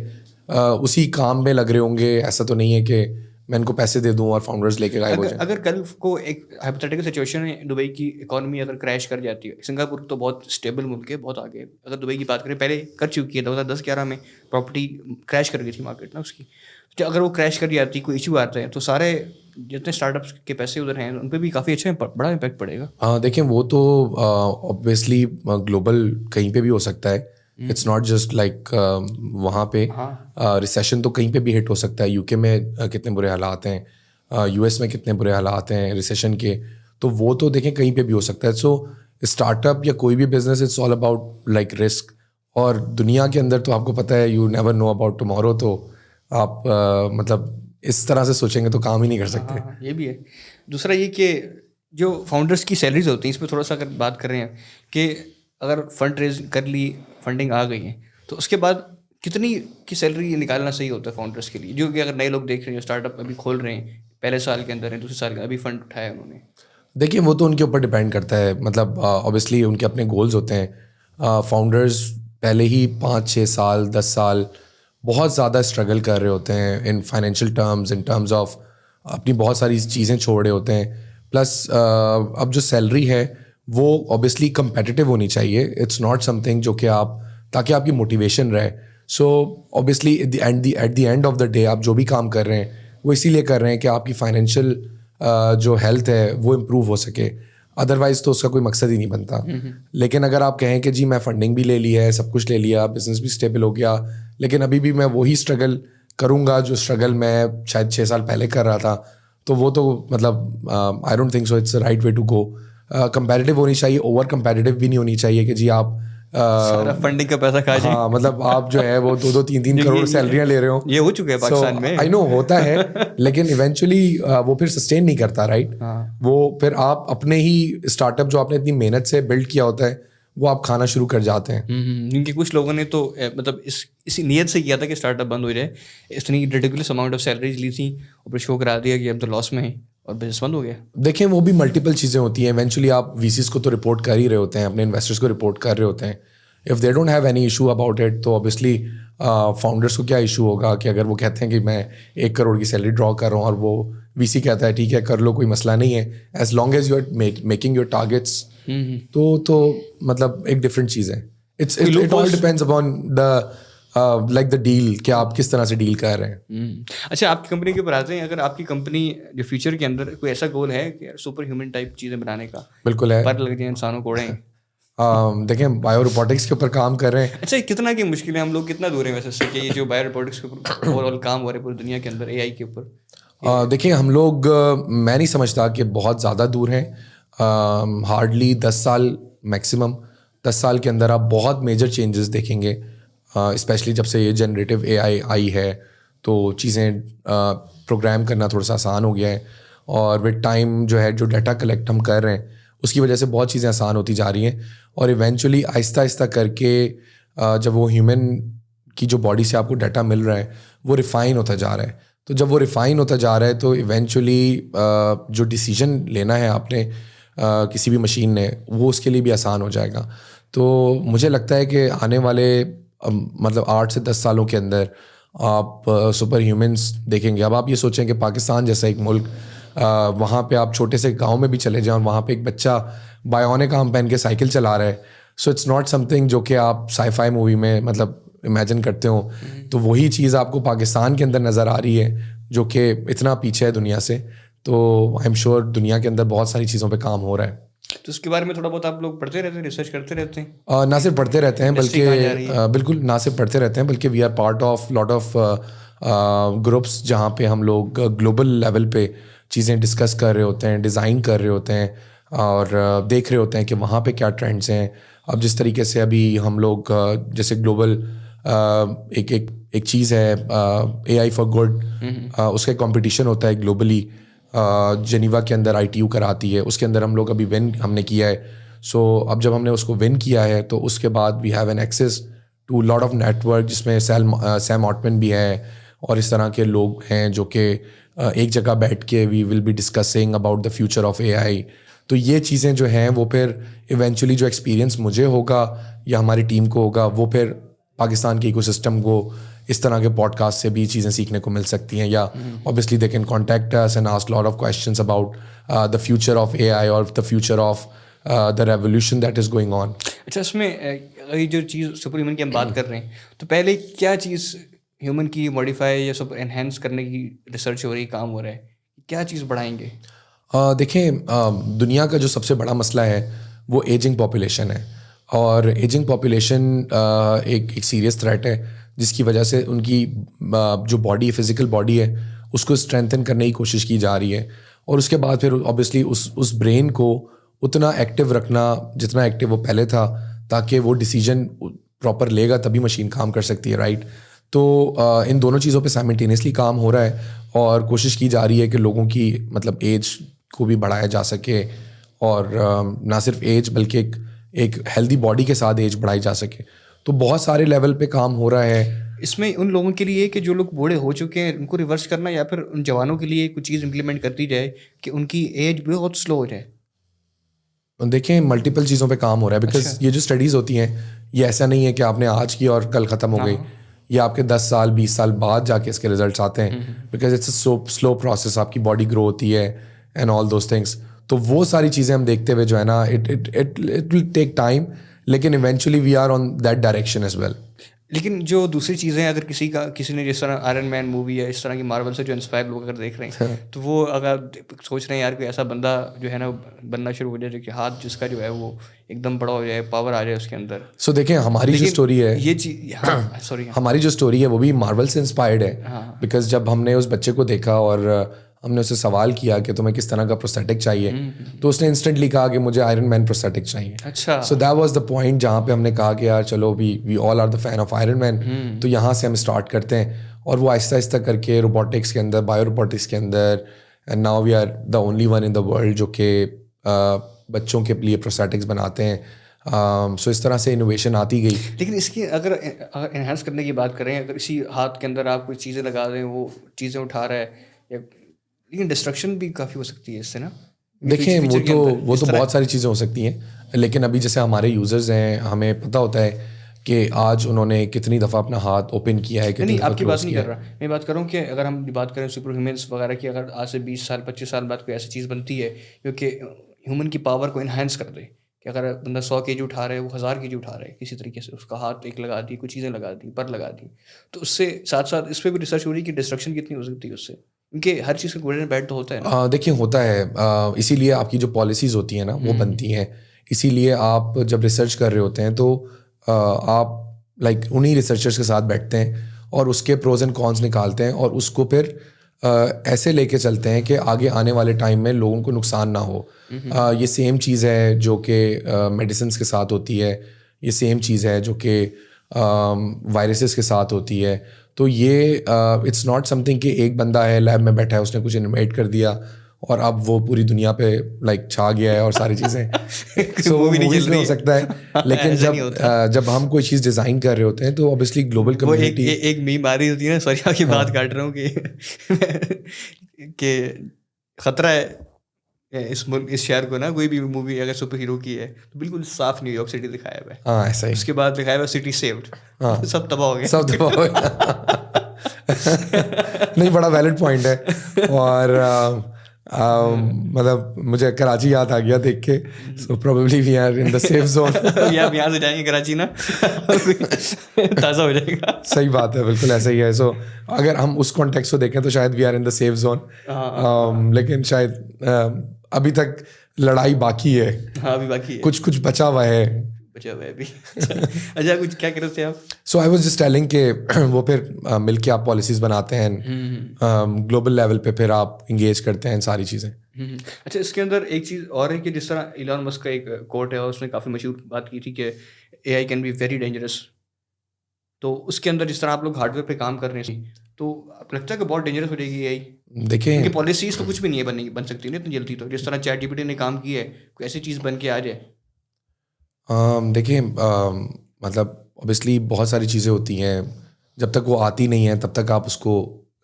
उसी काम में लग रहे होंगे। ऐसा तो नहीं है कि मैं इनको पैसे दे दूं और फाउंडर्स लेके गायब हो जाएं। अगर कल को एक हाइपोथेटिकल सिचुएशन है, दुबई की इकोनॉमी अगर क्रैश कर जाती है, सिंगापुर तो बहुत स्टेबल मुल्क है, बहुत आगे। अगर दुबई की बात करें, पहले कर चुकी है, 2010-11 में प्रॉपर्टी क्रैश कर गई थी मार्केट ना उसकी। तो अगर वो क्रैश कर जाती, कोई इशू आता है, तो सारे जितने स्टार्टअप्स के पैसे उधर हैं उन पर भी काफ़ी अच्छा बड़ा इम्पैक्ट पड़ेगा। हाँ, देखें, वो तो ऑब्वियसली ग्लोबल कहीं पे भी हो सकता है। इट्स नॉट जस्ट लाइक वहाँ पे। रिसेशन तो कहीं पे भी हिट हो सकता है। UK में कितने बुरे हालात हैं, US में कितने बुरे हालात हैं रिसेशन के, तो वो तो देखें कहीं पे भी हो सकता है। सो स्टार्टअप या कोई भी business, it's all about like risk. और दुनिया के अंदर तो आपको पता है, you never know about tomorrow. तो आप मतलब इस तरह से सोचेंगे तो काम ही नहीं कर सकते। हाँ, ये भी है। दूसरा ये कि जो फाउंडर्स की सैलरीज होती हैं, इस पर थोड़ा सा अगर बात कर रहे हैं कि अगर फंड रेज कर ली, फंडिंग आ गई है, तो उसके बाद कितनी की सैलरी निकालना सही होता है फाउंडर्स के लिए, जो कि अगर नए लोग देख रहे हैं, स्टार्टअप अभी खोल रहे हैं, पहले साल के अंदर हैं, दूसरे साल के अभी फंड उठाया उन्होंने? देखिए, वो तो उनके ऊपर डिपेंड करता है। मतलब ऑब्वियसली उनके अपने गोल्स होते हैं। फाउंडर्स पहले ही 5-6 साल 10 साल बहुत ज़्यादा स्ट्रगल कर रहे होते हैं in financial terms, in terms of अपनी बहुत सारी चीज़ें छोड़ रहे होते हैं। प्लस अब जो सैलरी है वो ऑब्वियसली कंपेटिटिव होनी चाहिए. इट्स नॉट समथिंग जो कि आप, ताकि आपकी मोटिवेशन रहे. So obviously at the end of the day आप जो भी काम कर रहे हैं वो इसीलिए कर रहे हैं कि आपकी फाइनेंशियल जो हेल्थ है वो इम्प्रूव हो सके. अदरवाइज तो उसका कोई मकसद ही नहीं बनता. लेकिन अगर आप कहें कि जी मैं फंडिंग भी ले ली है, सब कुछ ले लिया, बिजनेस भी स्टेबल हो गया, लेकिन अभी भी मैं वही स्ट्रगल करूँगा जो स्ट्रगल मैं शायद 6 साल पहले कर रहा था, तो वो तो मतलब I don't think so it's the right way to go. Comparative होनी चाहिए, ओवर कंपैरेटिव भी नहीं होनी चाहिए कि जी आप सारा फंडिंग का पैसा खा जाए. हाँ, मतलब आप जो है वो 2-2 3-3 करोड़ सैलरियां ले रहे हो. ये हो चुका है पाकिस्तान में. आई नो होता है, लेकिन इवेंचुअली वो फिर सस्टेन नहीं करता, राइट. वो फिर आप अपने ही स्टार्टअप जो आपने इतनी मेहनत से बिल्ड किया होता है वो आप खाना शुरू कर जाते हैं. क्योंकि कुछ लोगों ने तो मतलब इसी नीयत से किया था कि स्टार्टअप बंद हो जाए, इतनी रिडिकुलस अमाउंट ऑफ सैलरीज ली थी और फिर शो करा दिया कि अब तो लॉस में है और बिजनेस बंद हो गया. देखें, वो भी मल्टीपल चीज़ें होती हैं. इवेंचुअली आप वीसीज को तो रिपोर्ट कर ही रहे होते हैं, अपने इन्वेस्टर्स को रिपोर्ट कर रहे होते हैं. If they don't have any issue about it, तो ऑब्वियसली फाउंडर्स को क्या इशू होगा कि अगर वो कहते हैं कि मैं 1 करोड़ की सैलरी ड्रॉ कर रहा हूँ और वो वीसी कहता है ठीक है कर लो, कोई मसला नहीं है, as long as you are making your targets, तो मतलब एक डिफरेंट चीज़ है. It all depends upon the like the deal कि आप किस तरह से डील कर रहे हैं. अच्छा, आपकी कंपनी के ऊपर आते हैं. अगर आपकी कंपनी जो फ्यूचर के अंदर कोई ऐसा गोल है कि सुपर ह्यूमन टाइप चीज़ें बनाने का, बिल्कुल है. पर लग जाए इंसानों को उड़ें. देखें, बायो रोबोटिक्स के ऊपर काम कर रहे हैं. अच्छा, कितना की मुश्किल है, हम लोग कितना दूर हैं वैसे से कि ये जो बायो रोबोटिक्स के ऊपर ओवरऑल काम हो रहा है पूरी दुनिया के अंदर एआई के ऊपर? देखिए, हम लोग मैं नहीं समझता कि बहुत ज़्यादा दूर हैं. हार्डली 10 साल मैक्सिमम. 10 साल के अंदर आप बहुत मेजर चेंजेस देखेंगे, स्पेशली जब से ये जनरेटिव एआई आई है तो चीज़ें प्रोग्राम करना थोड़ा सा आसान हो गया है. और विद टाइम जो है जो डाटा कलेक्ट हम कर रहे हैं उसकी वजह से बहुत चीज़ें आसान होती जा रही हैं. और इवेंचुअली आहिस्ता आहिस्ता करके जब वो ह्यूमन की जो बॉडी से आपको डाटा मिल रहा है वो रिफ़ाइन होता जा रहा है. तो जब वो रिफ़ाइन होता जा रहा है तो इवेंचुअली जो डिसीजन लेना है आपने किसी भी मशीन ने, वो उसके लिए भी आसान हो जाएगा. तो मुझे लगता है कि आने वाले मतलब 8 से 10 सालों के अंदर आप सुपर ह्यूमन्स देखेंगे. अब आप ये सोचें कि पाकिस्तान जैसा एक मुल्क, वहाँ पे आप छोटे से गांव में भी चले जाएं और वहाँ पे एक बच्चा बायोनिक आर्म पहन के साइकिल चला रहा है. सो इट्स नॉट समथिंग जो कि आप साई-फाई मूवी में मतलब इमेजिन करते हो. तो वही चीज़ आपको पाकिस्तान के अंदर नज़र आ रही है जो कि इतना पीछे है दुनिया से. तो आई एम श्योर दुनिया के अंदर बहुत सारी चीज़ों पे काम हो रहा है. तो उसके बारे में थोड़ा बहुत आप लोग पढ़ते रहते हैं, रिसर्च करते रहते हैं? ना सिर्फ पढ़ते रहते हैं बल्कि बिल्कुल ना सिर्फ पढ़ते रहते हैं बल्कि we are part of lot of groups जहाँ पे हम लोग ग्लोबल लेवल पे चीज़ें डिस्कस कर रहे होते हैं, डिज़ाइन कर रहे होते हैं और देख रहे होते हैं कि वहाँ पे क्या ट्रेंड्स हैं. अब जिस तरीके से अभी हम लोग जैसे ग्लोबल एक चीज़ है AI फॉर गुड, उसका कंपटीशन होता है ग्लोबली, जेनीवा के अंदर ITU कराती है, उसके अंदर हम लोग अभी विन हमने किया है. सो अब जब हमने उसको विन किया है तो उसके बाद we have an access to lot of network जिसमें सैम ऑल्टमैन भी है और इस तरह के लोग हैं जो कि एक जगह बैठ के we will be discussing about the future of AI. तो ये चीज़ें जो हैं वो फिर इवेंचुअली जो एक्सपीरियंस मुझे होगा या हमारी टीम को होगा वो फिर पाकिस्तान के इकोसिस्टम को इस तरह के पॉडकास्ट से भी चीज़ें सीखने को मिल सकती हैं. या obviously they can contact us and ask lot of questions about the future of AI और the future of the revolution that is going on. अच्छा, इसमें ये जो चीज़ सुपर ह्यूमन की हम बात कर रहे हैं तो पहले क्या चीज़ ह्यूमन की मॉडिफाई या सुपर एनहेंस करने की रिसर्च हो रही, काम हो रहा है, क्या चीज़ बढ़ाएंगे? देखें, दुनिया का जो सबसे बड़ा मसला है वो एजिंग पॉपुलेशन है. और एजिंग पॉपुलेशन एक सीरियस थ्रेट है जिसकी वजह से उनकी जो बॉडी फिज़िकल बॉडी है उसको स्ट्रेंथन करने की कोशिश की जा रही है. और उसके बाद फिर ऑब्वियसली उस ब्रेन को उतना एक्टिव रखना जितना एक्टिव वो पहले था, ताकि वो डिसीजन प्रॉपर लेगा तभी मशीन काम कर सकती है, राइट. तो इन दोनों चीज़ों पे साइमल्टेनियसली काम हो रहा है और कोशिश की जा रही है कि लोगों की मतलब एज को भी बढ़ाया जा सके और ना सिर्फ एज बल्कि एक हेल्दी बॉडी के साथ एज बढ़ाई जा सके. तो बहुत सारे लेवल पे काम हो रहा है. इसमें उन लोगों के लिए कि जो लोग बूढ़े हो चुके हैं उनको रिवर्स करना या फिर उन जवानों के लिए कुछ चीज़ इंप्लीमेंट करती जाए कि उनकी एज बहुत स्लो हो जाए? देखें, मल्टीपल चीज़ों पे काम हो रहा है बिकॉज ये जो स्टडीज़ होती हैं ये ऐसा नहीं है कि आपने आज की और कल ख़त्म हो गई. ये आपके 10 साल 20 साल बाद जाके इसके रिजल्ट्स आते हैं because it's a slow process. आपकी बॉडी ग्रो होती है एंड ऑल दोज थिंग्स. तो वो सारी चीज़ें हम देखते हुए जो है ना इट विल टेक टाइम, लेकिन eventually we are on that direction as well. लेकिन जो दूसरी चीज़ें अगर किसी ने जिस तरह आयरन मैन मूवी है इस तरह की मार्वल से जो इंस्पायर लोग अगर देख रहे हैं तो वो अगर सोच रहे हैं यार कोई ऐसा बंदा जो है ना बनना शुरू हो जाए जो कि हाथ जिसका जो है वो एकदम बड़ा हो जाए, पावर आ जाए उसके अंदर। सो देखें हमारी जो स्टोरी है, ये चीज़, हाँ सॉरी, हमारी जो स्टोरी है वो भी मार्वल से इंस्पायर्ड है। बिकॉज जब हमने उस बच्चे को देखा और हमने उससे सवाल किया कि तुम्हें किस तरह का प्रोस्थेटिक चाहिए, तो उसने इंस्टेंटली कहा कि मुझे आयरन मैन प्रोस्थेटिक चाहिए। अच्छा, so that was the point जहाँ पे हमने कहा कि यार चलो we all are the fan of Iron Man, तो यहाँ से हम स्टार्ट करते हैं। और वो आहिस्ता आहिस्ता करके रोबोटिक्स के अंदर, बायो रोबोटिक्स के अंदर, and now we are the only one in the world जो कि बच्चों के लिए प्रोस्थेटिक्स बनाते हैं। सो इस तरह से इनोवेशन आती गई। लेकिन इसकी अगर एनहांस करने की बात करें, अगर इसी हाथ के अंदर आप कोई चीज़ें लगा दें, वो चीज़ें उठा रहा है, या लेकिन डिस्ट्रक्शन भी काफ़ी हो सकती है इससे ना। देखें वो तो बहुत सारी चीज़ें हो सकती हैं, लेकिन अभी जैसे हमारे यूज़र्स हैं, हमें पता होता है कि आज उन्होंने कितनी दफ़ा अपना हाथ ओपन किया है, नहीं आपकी बात नहीं कर रहा, मैं बात कर रहा हूँ कि अगर हम बात करें सुपर ह्यूमन्स वगैरह की, अगर आज से 20 साल 25 साल बाद कोई ऐसी चीज़ बनती है जो कि ह्यूमन की पावर को इन्हांस कर दे, कि अगर बंदा 100 kg उठा रहा है, वो 1000 kg उठा रहा है, किसी तरीके से उसका हाथ एक लगा दी, कुछ चीज़ें लगा दी, पर लगा दी, तो उससे साथ साथ इस पर भी रिसर्च हो रही है कि डिस्ट्रक्शन कितनी हो सकती है उससे, क्योंकि हर चीज़ का गुड एंड बैड तो होता है ना। देखिए होता है, इसीलिए आपकी जो पॉलिसीज़ होती हैं ना वो बनती हैं। इसीलिए आप जब रिसर्च कर रहे होते हैं तो आप लाइक उन्हीं रिसर्चर्स के साथ बैठते हैं और उसके प्रोज एंड कॉन्स निकालते हैं, और उसको फिर ऐसे लेके चलते हैं कि आगे आने वाले टाइम में लोगों को नुकसान ना हो। ये सेम चीज़ है जो कि मेडिसिन्स के साथ होती है, ये सेम चीज़ है जो कि वायरसेस के साथ होती है। तो ये इट्स नॉट समथिंग कि एक बंदा है लैब में बैठा है, उसने कुछ इन्वेंट कर दिया और अब वो पूरी दुनिया पे लाइक छा गया है और सारी चीज़ें। सो वो मूवीज़ में हो सकता है, लेकिन जब हम कोई चीज़ डिज़ाइन कर रहे होते हैं तो ऑब्वियसली ग्लोबल कम्युनिटी एक मीम आ रही होती है ना, सॉरी आपकी बात काट रहा हूँ कि खतरा है इस शहर को ना, कोई भी मूवी अगर सुपर हीरो की है तो बिल्कुल साफ न्यूयॉर्क सिटी दिखाया हुआ है। हाँ ऐसा ही। उसके बाद दिखाया हुआ सिटी सेव्ड, सब तबाह हो गया, सब तबाह हो गया। नहीं, बड़ा वैलिड पॉइंट है। और मतलब मुझे कराची याद आ गया देख के, so probably we are in the safe zone. आप यहाँ से जाएंगे कराची ना ताज़ा हो जाएगा। सही बात है, बिल्कुल ऐसा ही है। सो अगर हम उस कॉन्टेक्स्ट को देखें तो शायद we are in the safe zone, लेकिन शायद अभी तक लड़ाई बाकी है। हाँ अभी बाकी है, कुछ बचा हुआ है अभी। अच्छा कुछ क्या कर रहे थे आप? सो आई वाज जस्ट टेलिंग कि वो फिर मिलके आप पॉलिसीज बनाते हैं, ग्लोबल लेवल पे फिर आप इंगेज करते हैं सारी चीज़ें। अच्छा इसके अंदर एक चीज़ और है कि जिस तरह इलॉन मस्क का एक कोट है और उसने काफ़ी मशहूर बात की थी कि AI can be very dangerous. तो उसके अंदर जिस तरह आप लोग हार्डवेयर पे काम कर रहे हैं, तो आपको लगता है कि बहुत डेंजरस हो जाएगी AI? देखिए क्योंकि पॉलिसीज तो कुछ भी नहीं है बन सकती ना इतनी जल्दी, तो जिस तरह ChatGPT ने काम किया है, कोई ऐसी चीज़ बन के आ जाए। देखिए मतलब ऑब्वियसली बहुत सारी चीज़ें होती हैं, जब तक वो आती नहीं है तब तक आप उसको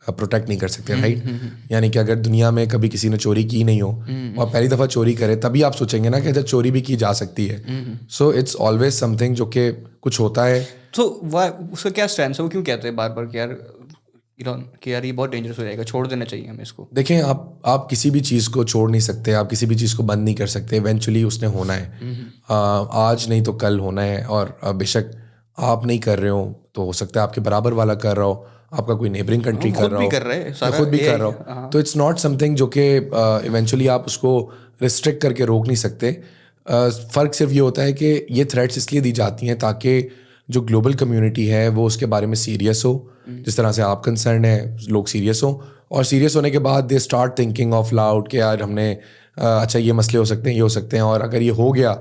प्रोटेक्ट नहीं कर सकते, राइट? यानी कि अगर दुनिया में कभी किसी ने चोरी की नहीं हो और पहली दफ़ा चोरी करे, तभी आप सोचेंगे ना कि अच्छा चोरी भी की जा सकती है। सो इट्स ऑलवेज समथिंग जो कि कुछ होता है। तो उसका क्या स्टैंड है, वो क्यों कहते हैं बार बार कि यार ये बहुत डेंजरस हो जाएगा, छोड़ देना चाहिए हमें इसको? देखें आप किसी भी चीज़ को छोड़ नहीं सकते, आप किसी भी चीज़ को बंद नहीं कर सकते, इवेंचुअली उसने होना है। आज नहीं तो कल होना है, और बेशक आप नहीं कर रहे हो तो हो सकता है आपके बराबर वाला कर रहा हो, आपका कोई नेबरिंग कंट्री कर रहा हो, खुद भी कर रहा हो। तो इट्स नॉट समथिंग जो कि इवेंचुअली आप उसको रिस्ट्रिक्ट करके रोक नहीं सकते। फ़र्क सिर्फ ये होता है कि ये थ्रेट्स इसलिए दी जाती हैं ताकि जो ग्लोबल कम्युनिटी है वो उसके बारे में सीरियस हो, जिस तरह से आप कंसर्न है लोग सीरियस हो, और सीरियस होने के बाद they start thinking of loud कि यार हमने अच्छा ये मसले हो सकते हैं, ये हो सकते हैं, और अगर ये हो गया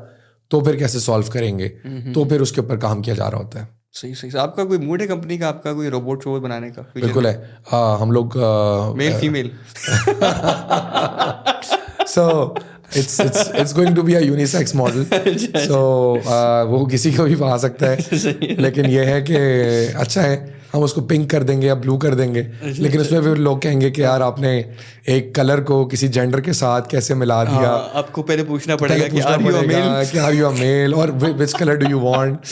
तो फिर कैसे सॉल्व करेंगे, तो फिर उसके ऊपर काम किया जा रहा होता है। सही। आपका कोई मूड है कंपनी का, आपका कोई रोबोट शो बनाने का? बिल्कुल है। हम लोग male female so it's going to be a unisex model. So वो किसी को भी पा सकता है, लेकिन ये है कि अच्छा है, हम उसको पिंक कर देंगे या ब्लू कर देंगे, लेकिन उसमें भी लोग कहेंगे कि यार आपने एक कलर को किसी जेंडर के साथ कैसे मिला दिया। आपको पहले पूछना पड़ेगा कि आर यू अ मेल और which colour do you want.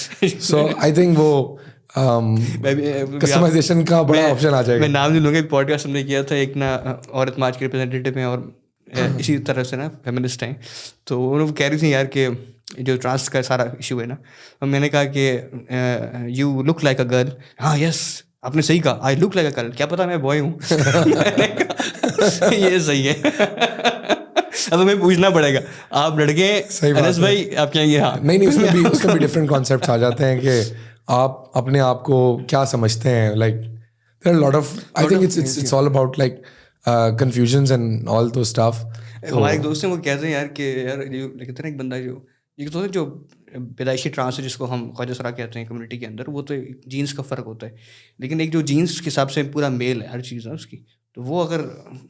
So I think वो कस्टमाइजेशन का बड़ा ऑप्शन आ जाएगा। मैं नाम नहीं लूँगा, एक पॉडकास्ट हमने किया था, एक ना औरत मार्च के रिप्रेजेंटेटिव हैं और इसी तरह से ना फेमिनिस्ट हैं, तो उन्होंने कह रही थी यार कि जो ट्रांस का सारा इशू है ना, और मैंने कहा कि you look like a girl, हाँ यस आपने सही कहा, I look like a girl, क्या पता मैं बॉय हूँ। मैंने कहा ये सही है। अब हमें पूछना पड़ेगा, आप लड़के अनस भाई आप क्या ये, हाँ नहीं उसमें भी डिफरेंट कॉन्सेप्ट आ जाते हैं कि आप अपने आप को क्या समझते हैं, like there are lot of, I think it's all about like confusions and all those stuff. हमारे एक दोस्त हैं वो कहते हैं यार कि यार जो कहते हैं ना एक बंदा जो पैदाइशी ट्रांस है जिसको हम ख्वाजा कहते हैं कम्युनिटी के अंदर, वो तो जीन्स का फ़र्क होता है, लेकिन एक जो जीन्स के हिसाब से पूरा मेल है हर चीज़ है उसकी, तो वो अगर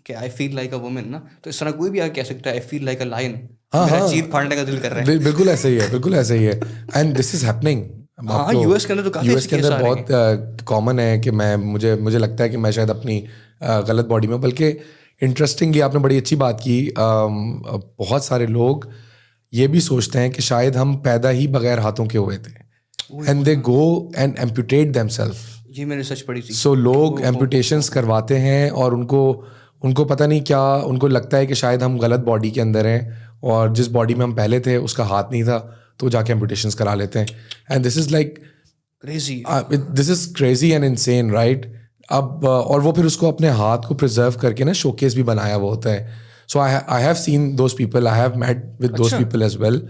कि आई फील लाइक अ वुमन ना, तो इस तरह कोई भी आगे कह सकता है I feel like a lion, मेरा चीर फाड़ने का दिल कर रहा है। बिल्कुल ऐसा ही है एंड दिस इज हैपनिंग। हाँ यूएस के अंदर तो काफ़ी यूएस के अंदर बहुत कॉमन है कि मुझे लगता है कि मैं शायद अपनी गलत बॉडी में, बल्कि इंटरेस्टिंगली आपने बड़ी अच्छी बात की, बहुत सारे लोग ये भी सोचते हैं कि शायद हम पैदा ही बगैर हाथों के हुए थे, and they go and amputate themselves. ये मैंने सच पढ़ी थी। सो लोग एम्पुटेशंस करवाते हैं और उनको पता नहीं क्या, उनको लगता है कि शायद हम गलत बॉडी के अंदर हैं और जिस बॉडी में हम पहले थे उसका हाथ नहीं था, तो जाके एम्पुटेशंस करा लेते हैं, and this is like crazy, this is crazy and insane, right. अब और वो फिर उसको अपने हाथ को प्रिजर्व करके ना शोकेस भी बनाया हुआ होता है। So I have seen those people, I have met with those people as well,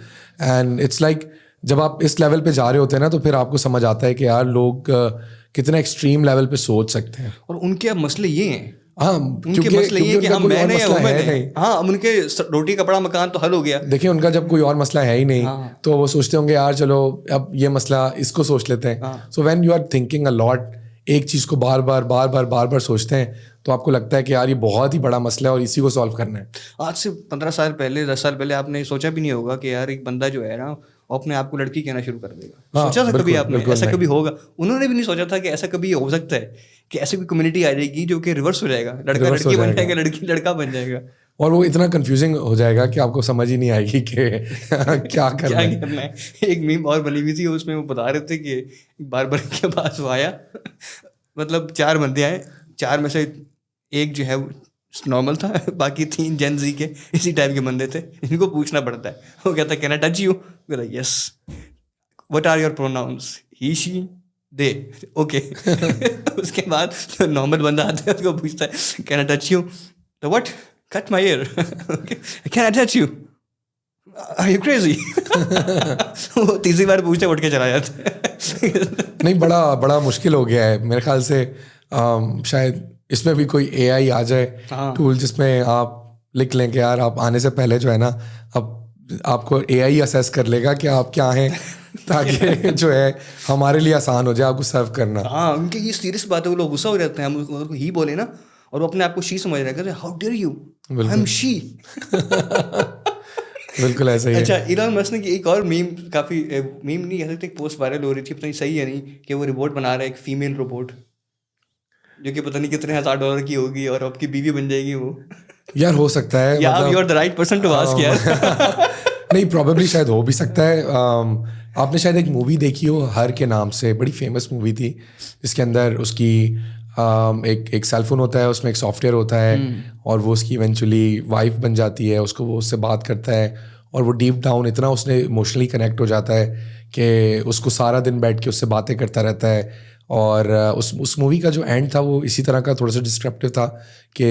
and it's like जब आप इस लेवल पे जा रहे होते हैं ना, तो फिर आपको समझ आता है कि यार लोग कितना एक्सट्रीम लेवल पे सोच सकते हैं। और उनके अब मसले ये हैं, हाँ, उनके मसले ये कि हम मैंने या वुमेन है, हाँ उनके रोटी कपड़ा मकान तो हल हो गया। देखिए उनका जब कोई और मसला है ही नहीं, तो वो सोचते होंगे यार चलो अब ये मसला इसको सोच लेते हैं। So when you are thinking a lot, एक चीज़ को बार बार सोचते हैं, तो आपको लगता है कि यार ये बहुत ही बड़ा मसला है और इसी को सॉल्व करना है। आज से 15 साल पहले 10 साल पहले आपने सोचा भी नहीं होगा कि यार एक बंदा जो है ना वो अपने आप को लड़की कहना शुरू कर देगा। सोचा था कभी आपने ऐसा कभी होगा? उन्होंने भी नहीं सोचा था कि ऐसा कभी हो सकता है कि ऐसी कोई कम्युनिटी आ जाएगी जो कि रिवर्स हो जाएगा, लड़का लड़की बन जाएगा, लड़की लड़का बन जाएगा, और वो इतना कंफ्यूजिंग हो जाएगा कि आपको समझ ही नहीं आएगी कि क्या करना है। एक मीम और बनी हुई थी, उसमें वो बता रहे थे कि बार्बर के पास वो आया, मतलब 4 बंदे आए, 4 में से एक जो है नॉर्मल था, बाकी 3 जेन जी के इसी टाइप के बंदे थे, इनको पूछना पड़ता है। वो कहता है कैन आई टच यू, कहता yes, what are your pronouns, he she they, okay. उसके बाद नॉर्मल बंदा आता है उसको पूछता है कैन आई टच यू, तो what, cut my ear, can I touch you, are you crazy. वो तीसरी बार पूछते उठ के चला जाता है। नहीं, बड़ा मुश्किल हो गया है मेरे ख्याल से। शायद इसमें भी कोई AI आ जाए टूल जिसमें आप लिख लें कि यार आप आने से पहले जो है ना, अब आपको AI असेस कर लेगा कि आप क्या हैं, ताकि जो है हमारे लिए आसान हो जाए आपको सर्व करना। हाँ, उनकी ये सीरियस बात है, वो लोग गुस्सा हो जाते हैं, हम उसको ही बोले ना और वो अपने आप को शी समझ रहे हैं, how dare you, I am she. बिल्कुल ऐसा ही है। अच्छा, इलॉन मस्क ने एक और मीम, काफ़ी मीम नहीं कह सकते, एक पोस्ट वायरल हो रही थी, पता नहीं सही है नहीं, कि वो रोबोट बना रहा है, एक फीमेल रोबोट जो कि पता नहीं कितने $1000 की होगी और आपकी बीवी बन जाएगी वो। यार हो सकता है, या आप you are the right person to ask यार। नहीं, प्रॉबेबली शायद हो भी सकता है। आपने शायद एक मूवी देखी हो हर के नाम से, बड़ी फेमस मूवी थी, जिसके अंदर उसकी एक सेलफोन होता है, उसमें एक सॉफ्टवेयर होता है और वो उसकी इवेंचुअली वाइफ बन जाती है, उसको वो उससे बात करता है और वो डीप डाउन इतना उसने इमोशनली कनेक्ट हो जाता है कि उसको सारा दिन बैठ के उससे बातें करता रहता है। और उस मूवी का जो एंड था वो इसी तरह का थोड़ा सा डिस्क्रिप्टिव था कि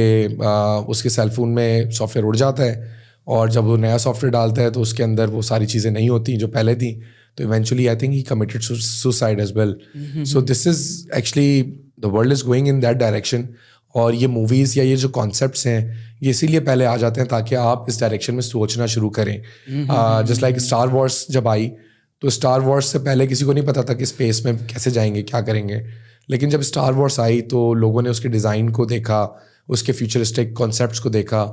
उसके सेलफोन में सॉफ्टवेयर उड़ जाता है और जब वो नया सॉफ्टवेयर डालता है तो उसके अंदर वो सारी चीज़ें नहीं होती जो पहले थी, तो eventually I think he committed suicide as well. So this is actually the world is going in that direction, और ये मूवीज़ या ये जो कॉन्सेप्ट्स हैं ये इसीलिए पहले आ जाते हैं ताकि आप इस डायरेक्शन में सोचना शुरू करें। जस्ट लाइक स्टार वॉर्स जब आई, तो स्टार वॉर्स से पहले किसी को नहीं पता था कि स्पेस में कैसे जाएंगे, क्या करेंगे, लेकिन जब स्टार वॉर्स आई तो लोगों ने उसके डिज़ाइन को देखा, उसके फ्यूचरिस्टिक कॉन्सेप्ट्स को देखा,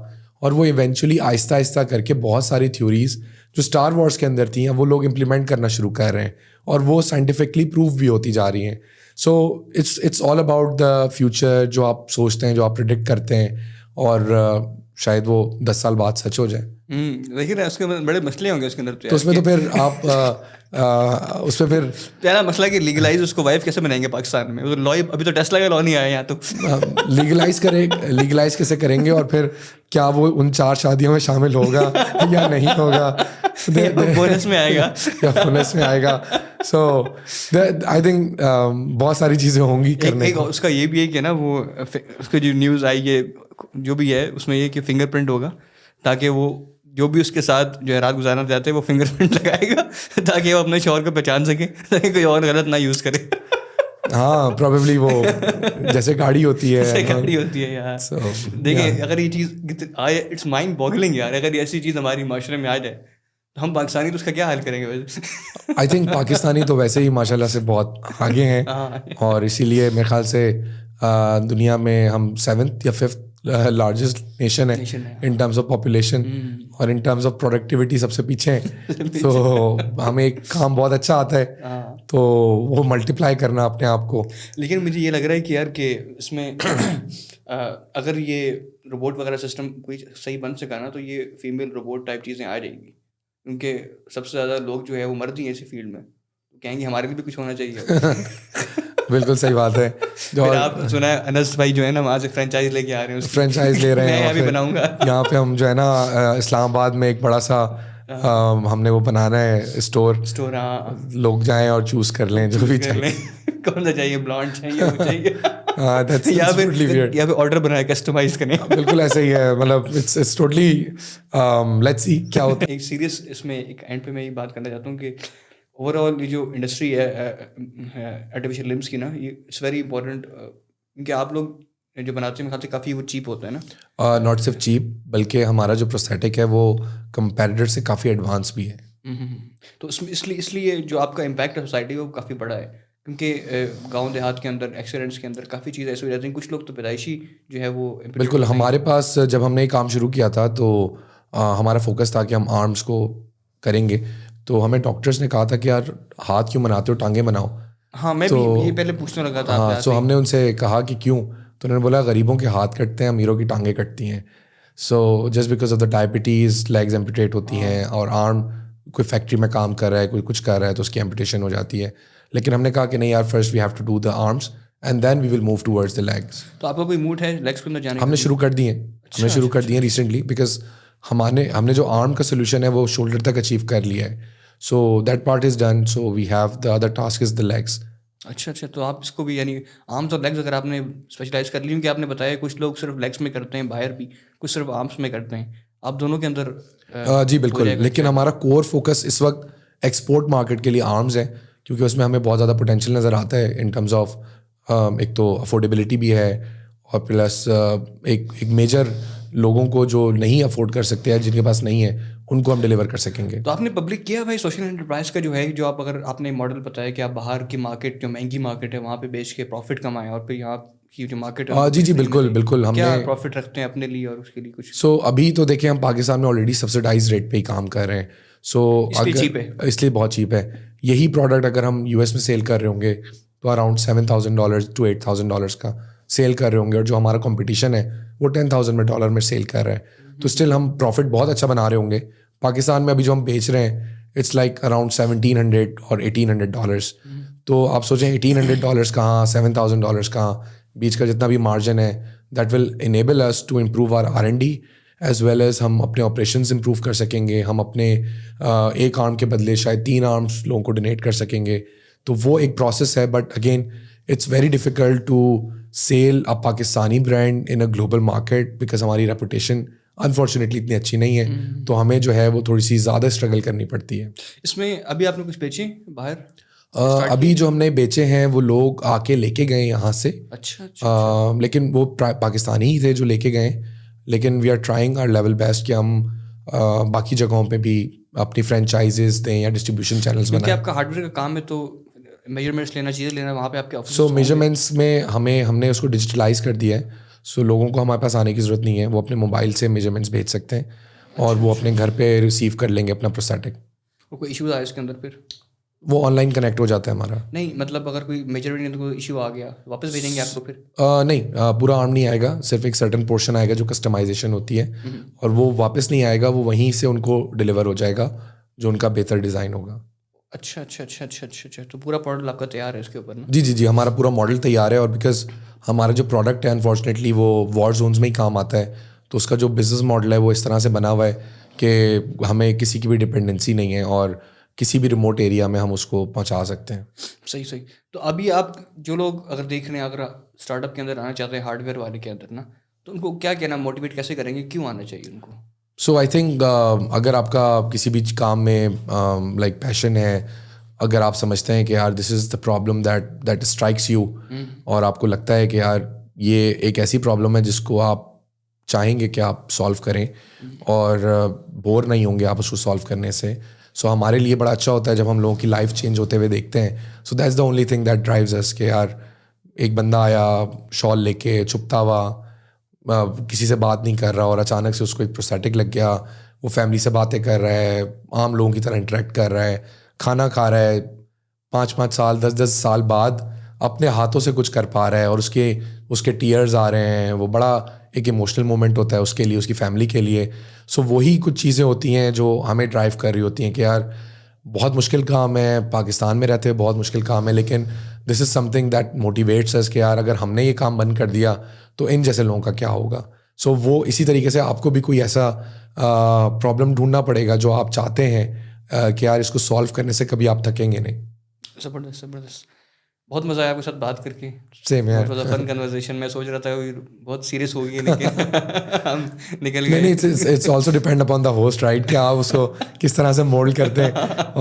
और वो इवेंचुअली आहिस्ता आहिस्ता करके बहुत सारी थ्योरीज जो स्टार वॉर्स के अंदर थी वो लोग इम्प्लीमेंट करना शुरू कर रहे हैं और वो साइंटिफिकली प्रूव भी होती जा रही हैं। So it's all about the future, जो आप सोचते हैं, जो आप प्रिडिक्ट करते हैं, और शायद वो 10 साल बाद सच हो जाए। लेकिन उसके बड़े मसले होंगे उसके अंदर। तो उसमें तो फिर आप उस पर फिर तेरा मसला कि लीगलाइज उसको वाइफ कैसे बनाएंगे पाकिस्तान में? वो लॉ अभी तो टेस्ला का लॉ नहीं आया यहाँ तो। लीगलाइज कैसे करेंगे, और फिर क्या वो उन 4 शादियों में शामिल होगा या नहीं होगा, बोनस में आएगा या बोनस में आएगा। सो आई थिंक बहुत सारी चीज़ें होंगी करने एक उसका ये भी है कि ना वो उसकी जो न्यूज़ आई है जो भी है उसमें ये कि फिंगरप्रिंट होगा, ताकि वो जो भी उसके साथ जो है रात गुजारना चाहते हैं वो फिंगरप्रिंट लगाएगा ताकि वो अपने शौहर को पहचान सके, ताकि कोई और गलत ना यूज़ करे। हाँ प्रोबेबली वो जैसे गाड़ी होती है, जैसे गाड़ी होती है यार। देखिए अगर ये चीज़ आए, इट्स माइंड बॉगलिंग यार, अगर ऐसी चीज़ हमारी माशरे में आ जाए तो हम पाकिस्तानी तो उसका क्या हाल करेंगे वैसे? आई थिंक पाकिस्तानी तो वैसे ही माशाल्लाह से बहुत आगे हैं, और इसीलिए मेरे ख्याल से दुनिया में हम 7th या 5th लार्जेस्ट नेशन है इन टर्म्स ऑफ पॉपुलेशन, और इन टर्म्स ऑफ प्रोडक्टिविटी सबसे पीछे हैं। तो हमें एक काम बहुत अच्छा आता है, तो वो मल्टीप्लाई करना अपने आप को। लेकिन मुझे ये लग रहा है कि यार कि इसमें अगर ये रोबोट वगैरह सिस्टम कोई सही बन सका ना, तो ये फीमेल रोबोट टाइप चीज़ें आ जाएंगी, क्योंकि सबसे ज़्यादा लोग जो है वो मर्द ही हैं इसी फील्ड में, तो कहेंगे हमारे लिए भी कुछ होना चाहिए। बिल्कुल सही बात है। जो आप सुना है अनस भाई जो है ना वहाँ से फ्रेंचाइज लेके आ रहे हैं, फ्रेंचाइज ले रहे हैं, मैं अभी बनाऊंगा यहाँ पे हम जो है ना इस्लामाबाद में एक बड़ा सा हमने वो बनाना है स्टोर। हाँ, लोग जाएं और चूज कर लें जो भी चाहिए। कौन सा चाहिए, ब्लॉन्ड चाहिए, वो चाहिए, यहाँ पे ऑर्डर बनाया कस्टमाइज करने। बिल्कुल ऐसे ही है, मतलब इट्स टोटली लेट्स सी क्या होता है। एक सीरियस इसमें एक एंड पे मैं ये बात करना चाहता हूँ कि ओवरऑल ये जो इंडस्ट्री है आर्टिफिशियल लिम्स की ना, ये इट्स वेरी इंपॉर्टेंट, क्योंकि आप लोग जो बनाते हैं मेरे ख्याल से काफ़ी वो चीप होता है ना। नॉट सिर्फ चीप, बल्कि हमारा जो प्रोस्थेटिक है वो कंपैरेटर से काफ़ी एडवांस भी है। तो इसलिए जो आपका इम्पैक्ट है सोसाइटी वो काफ़ी बड़ा है, क्योंकि गांव देहात के अंदर एक्सीडेंट्स के अंदर काफ़ी चीज़ें ऐसी हो जाती हैं, कुछ लोग तो पैदाइशी जो है वो बिल्कुल। हमारे पास जब हमने ये काम शुरू किया था तो हमारा फोकस था कि हम आर्म्स को करेंगे, तो हमें डॉक्टर्स ने कहा था कि यार हाथ क्यों बनाते हो, टांगे बनाओ। हाँ मैं भी ये पहले पूछने लगा था। हाँ, सो हमने उनसे कहा कि क्यों, तो उन्होंने बोला गरीबों के हाथ कटते हैं, अमीरों की टांगे कटती हैं। So just because of the diabetes legs amputate होती हैं, और आर्म कोई फैक्ट्री में काम कर रहा है, कोई कुछ कर रहा है तो उसकी एम्पुटेशन हो जाती है। लेकिन हमने कहा कि नहीं यार, first we have to do the arms and then we will move towards the legs. तो आपका कोई मूड है लेग्स के अंदर जाने? हमने शुरू कर दिए, हमने शुरू कर दिए रिसेंटली, बिकॉज हमने जो आर्म का सोल्यूशन है वो शोल्डर तक अचीव कर लिया है। So that part is done, so we have the other task is the legs. अच्छा, तो आप इसको भी यानी आर्म्स और लेग्स अगर आपने स्पेशलाइज कर ली, क्योंकि आपने बताया कुछ लोग सिर्फ लेग्स में करते हैं बाहर भी, कुछ सिर्फ आर्म्स में करते हैं, आप दोनों के अंदर जी बिल्कुल। लेकिन हमारा कोर फोकस इस वक्त एक्सपोर्ट मार्केट के लिए आर्म्स है, क्योंकि उसमें हमें बहुत ज़्यादा पोटेंशियल नज़र आता है इन टर्म्स ऑफ एक तो अफोर्डेबिलिटी भी है, और प्लस एक मेजर लोगों को जो नहीं अफोर्ड कर सकते हैं, जिनके पास नहीं है, उनको हम डिलीवर कर सकेंगे। तो आपने पब्लिक किया भाई सोशल एंटरप्राइज का जो है, जो आप अगर आपने मॉडल बताया कि आप बाहर की मार्केट जो महंगी मार्केट है वहाँ पे बेच के प्रॉफिट कमाएं, और फिर यहाँ की जो मार्केट है जी बिल्कुल हमने क्या प्रॉफिट रखते हैं अपने लिए और उसके लिए कुछ? सो अभी तो देखिए हम पाकिस्तान में ऑलरेडी सब्सिडाइज रेट पे ही काम कर रहे हैं, सो इसलिए बहुत चीप है। यही प्रोडक्ट अगर हम यूएस में सेल कर रहे होंगे तो अराउंड $7,000 to $8,000 का सेल कर रहे होंगे, और जो हमारा कंपटीशन है वो $10,000 में सेल कर रहा है, तो स्टिल हम प्रॉफिट बहुत अच्छा बना रहे होंगे। पाकिस्तान में अभी जो हम बेच रहे हैं इट्स लाइक अराउंड $1,700 और $1,800। तो आप सोचें $1,800 कहाँ, $7,000 कहाँ, बीच का जितना भी मार्जिन है that will enable us to improve our R&D as well as हम अपने ऑपरेशंस इम्प्रूव कर सकेंगे। हम अपने एक आर्म के बदले शायद 3 आर्म्स लोगों को डोनेट कर सकेंगे। तो वो एक प्रोसेस है, but again it's very difficult to sell a Pakistani brand in a global market, because हमारी रेपुटेशन अनफॉर्चुनेटली इतनी अच्छी नहीं है। तो हमें जो है वो थोड़ी सी ज़्यादा स्ट्रगल करनी पड़ती है। इसमें अभी आपने कुछ बेचे बाहर? अभी जो हमने बेचे हैं वो लोग आके लेके गए यहाँ से। अच्छा। लेकिन वो पाकिस्तानी ही थे जो लेके गए, लेकिन we are trying our level best कि हम बाकी जगहों पे भी अपनी फ्रेंचाइजेस दें या डिस्ट्रीब्यूशन चैनल्स बनाएं। क्योंकि आपका हार्डवेयर का काम है, तो मेजरमेंट्स लेना, चीज़ें लेना, वहाँ पे आपके ऑफिस। सो मेजरमेंट्स में हमने उसको डिजिटलाइज कर दिया है, सो लोगों को हमारे पास आने की ज़रूरत नहीं है, वो अपने मोबाइल से मेजरमेंट्स भेज सकते हैं और वो अपने घर पे रिसीव कर लेंगे अपना प्रोस्थेटिक। कोई इशू आया इसके अंदर फिर? वो ऑनलाइन कनेक्ट हो जाता है हमारा। नहीं मतलब अगर कोई मेजरमेंट कोई इशू आ गया वापस भेजेंगे आपको फिर? नहीं, पूरा आर्म नहीं आएगा, सिर्फ एक सर्टेन पोर्शन आएगा जो कस्टमाइजेशन होती है, और वो वापस नहीं आएगा, वो वहीं से उनको डिलीवर हो जाएगा जो उनका बेहतर डिज़ाइन होगा। अच्छा, तो पूरा मॉडल आपका तैयार है इसके ऊपर ना? जी, हमारा पूरा मॉडल तैयार है, और बिकॉज हमारा जो प्रोडक्ट है अनफॉर्चुनेटली वो वॉर जोन्स में ही काम आता है, तो उसका जो बिजनेस मॉडल है वो इस तरह से बना हुआ है कि हमें किसी की भी डिपेंडेंसी नहीं है, और किसी भी रिमोट एरिया में हम उसको पहुंचा सकते हैं। सही। तो अभी आप जो लोग अगर देख रहे हैं, अगर स्टार्टअप के अंदर आना चाहते हैं, हार्डवेयर वाले के अंदर ना, तो उनको क्या कहना, मोटिवेट कैसे करेंगे, क्यों आना चाहिए उनको? सो आई थिंक अगर आपका किसी भी काम में लाइक पैशन है, अगर आप समझते हैं कि यार this is the problem that strikes you, और आपको लगता है कि यार ये एक ऐसी प्रॉब्लम है जिसको आप चाहेंगे कि आप सॉल्व करें, और बोर नहीं होंगे आप उसको सॉल्व करने से, सो हमारे लिए बड़ा अच्छा होता है जब हम लोगों की लाइफ चेंज होते हुए देखते हैं। So that's the only thing that drives अस कि यार एक बंदा आया शॉल लेके छुपता हुआ, किसी से बात नहीं कर रहा, और अचानक से उसको एक प्रोस्थेटिक लग गया, वो फैमिली से बातें कर रहा है, आम लोगों की तरह इंटरेक्ट कर रहा है, खाना खा रहा है, 5-5 साल 10-10 साल बाद अपने हाथों से कुछ कर पा रहा है, और उसके टीयर्स आ रहे हैं, वो बड़ा एक इमोशनल मोमेंट होता है उसके लिए, उसकी फैमिली के लिए। सो वही कुछ चीज़ें होती हैं जो हमें ड्राइव कर रही होती हैं कि यार बहुत मुश्किल काम है, पाकिस्तान में रहते हुए बहुत मुश्किल काम है, लेकिन this is something that motivates अस कि यार अगर हमने ये काम बंद कर दिया तो इन जैसे लोगों का क्या होगा। सो वो इसी तरीके से आपको भी कोई ऐसा प्रॉब्लम ढूंढना पड़ेगा जो आप चाहते हैं कि यार इसको सॉल्व करने से कभी आप थकेंगे नहीं। ज़बरदस्त। बहुत मज़ा आया आपके साथ बात करके। सेम यार। बहुत फन कन्वर्सेशन। मैं सोच रहा था बहुत सीरियस होगी, लेकिन हम निकल गए। नहीं, it's also depend upon the host, right, कि आप उसको किस तरह से मोल्ड करते हैं।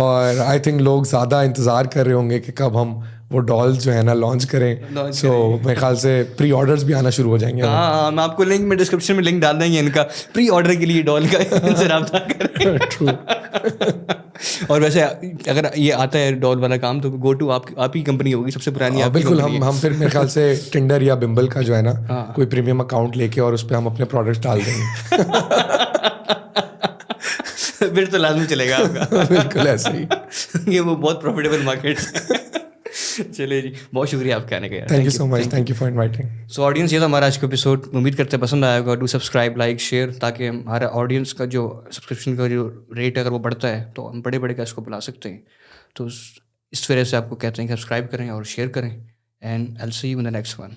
और आई थिंक लोग ज़्यादा इंतज़ार कर रहे होंगे कि कब हम वो डॉल जो है ना लॉन्च करें। सो मेरे ख्याल से प्री ऑर्डर्स भी आना शुरू हो जाएंगे। हाँ, मैं आपको लिंक में डिस्क्रिप्शन में लिंक डाल देंगे इनका, प्री ऑर्डर के लिए डॉल का इनसे राब्ता करें। ट्रू। और वैसे अगर ये आता है डॉल वाला काम, तो गो टू आप ही कंपनी होगी सबसे पुरानी। बिल्कुल, हम फिर मेरे ख्याल से टिंडर या बिम्बल का जो है ना कोई प्रीमियम अकाउंट लेके और उस पर हम अपने प्रोडक्ट्स डाल देंगे। फिर तो लाजमी चलेगा आपका। बिल्कुल ऐसे ही। ये वो बहुत प्रॉफिटेबल मार्केट। चलिए जी, बहुत शुक्रिया आपके आने का। Thank you so much, thank you for inviting. So audience, ये था हमारा आज का एपिसोड। उम्मीद करते हैं पसंद आया होगा। डू सब्सक्राइब, लाइक, शेयर, ताकि हमारा ऑडियंस का जो सब्सक्रिप्शन का जो रेट है अगर वो बढ़ता है तो हम बड़े बड़े कैश को बुला सकते हैं। तो इस वजह से आपको कहते हैं कि सब्सक्राइब करें और शेयर करें। And I will see you in the next one.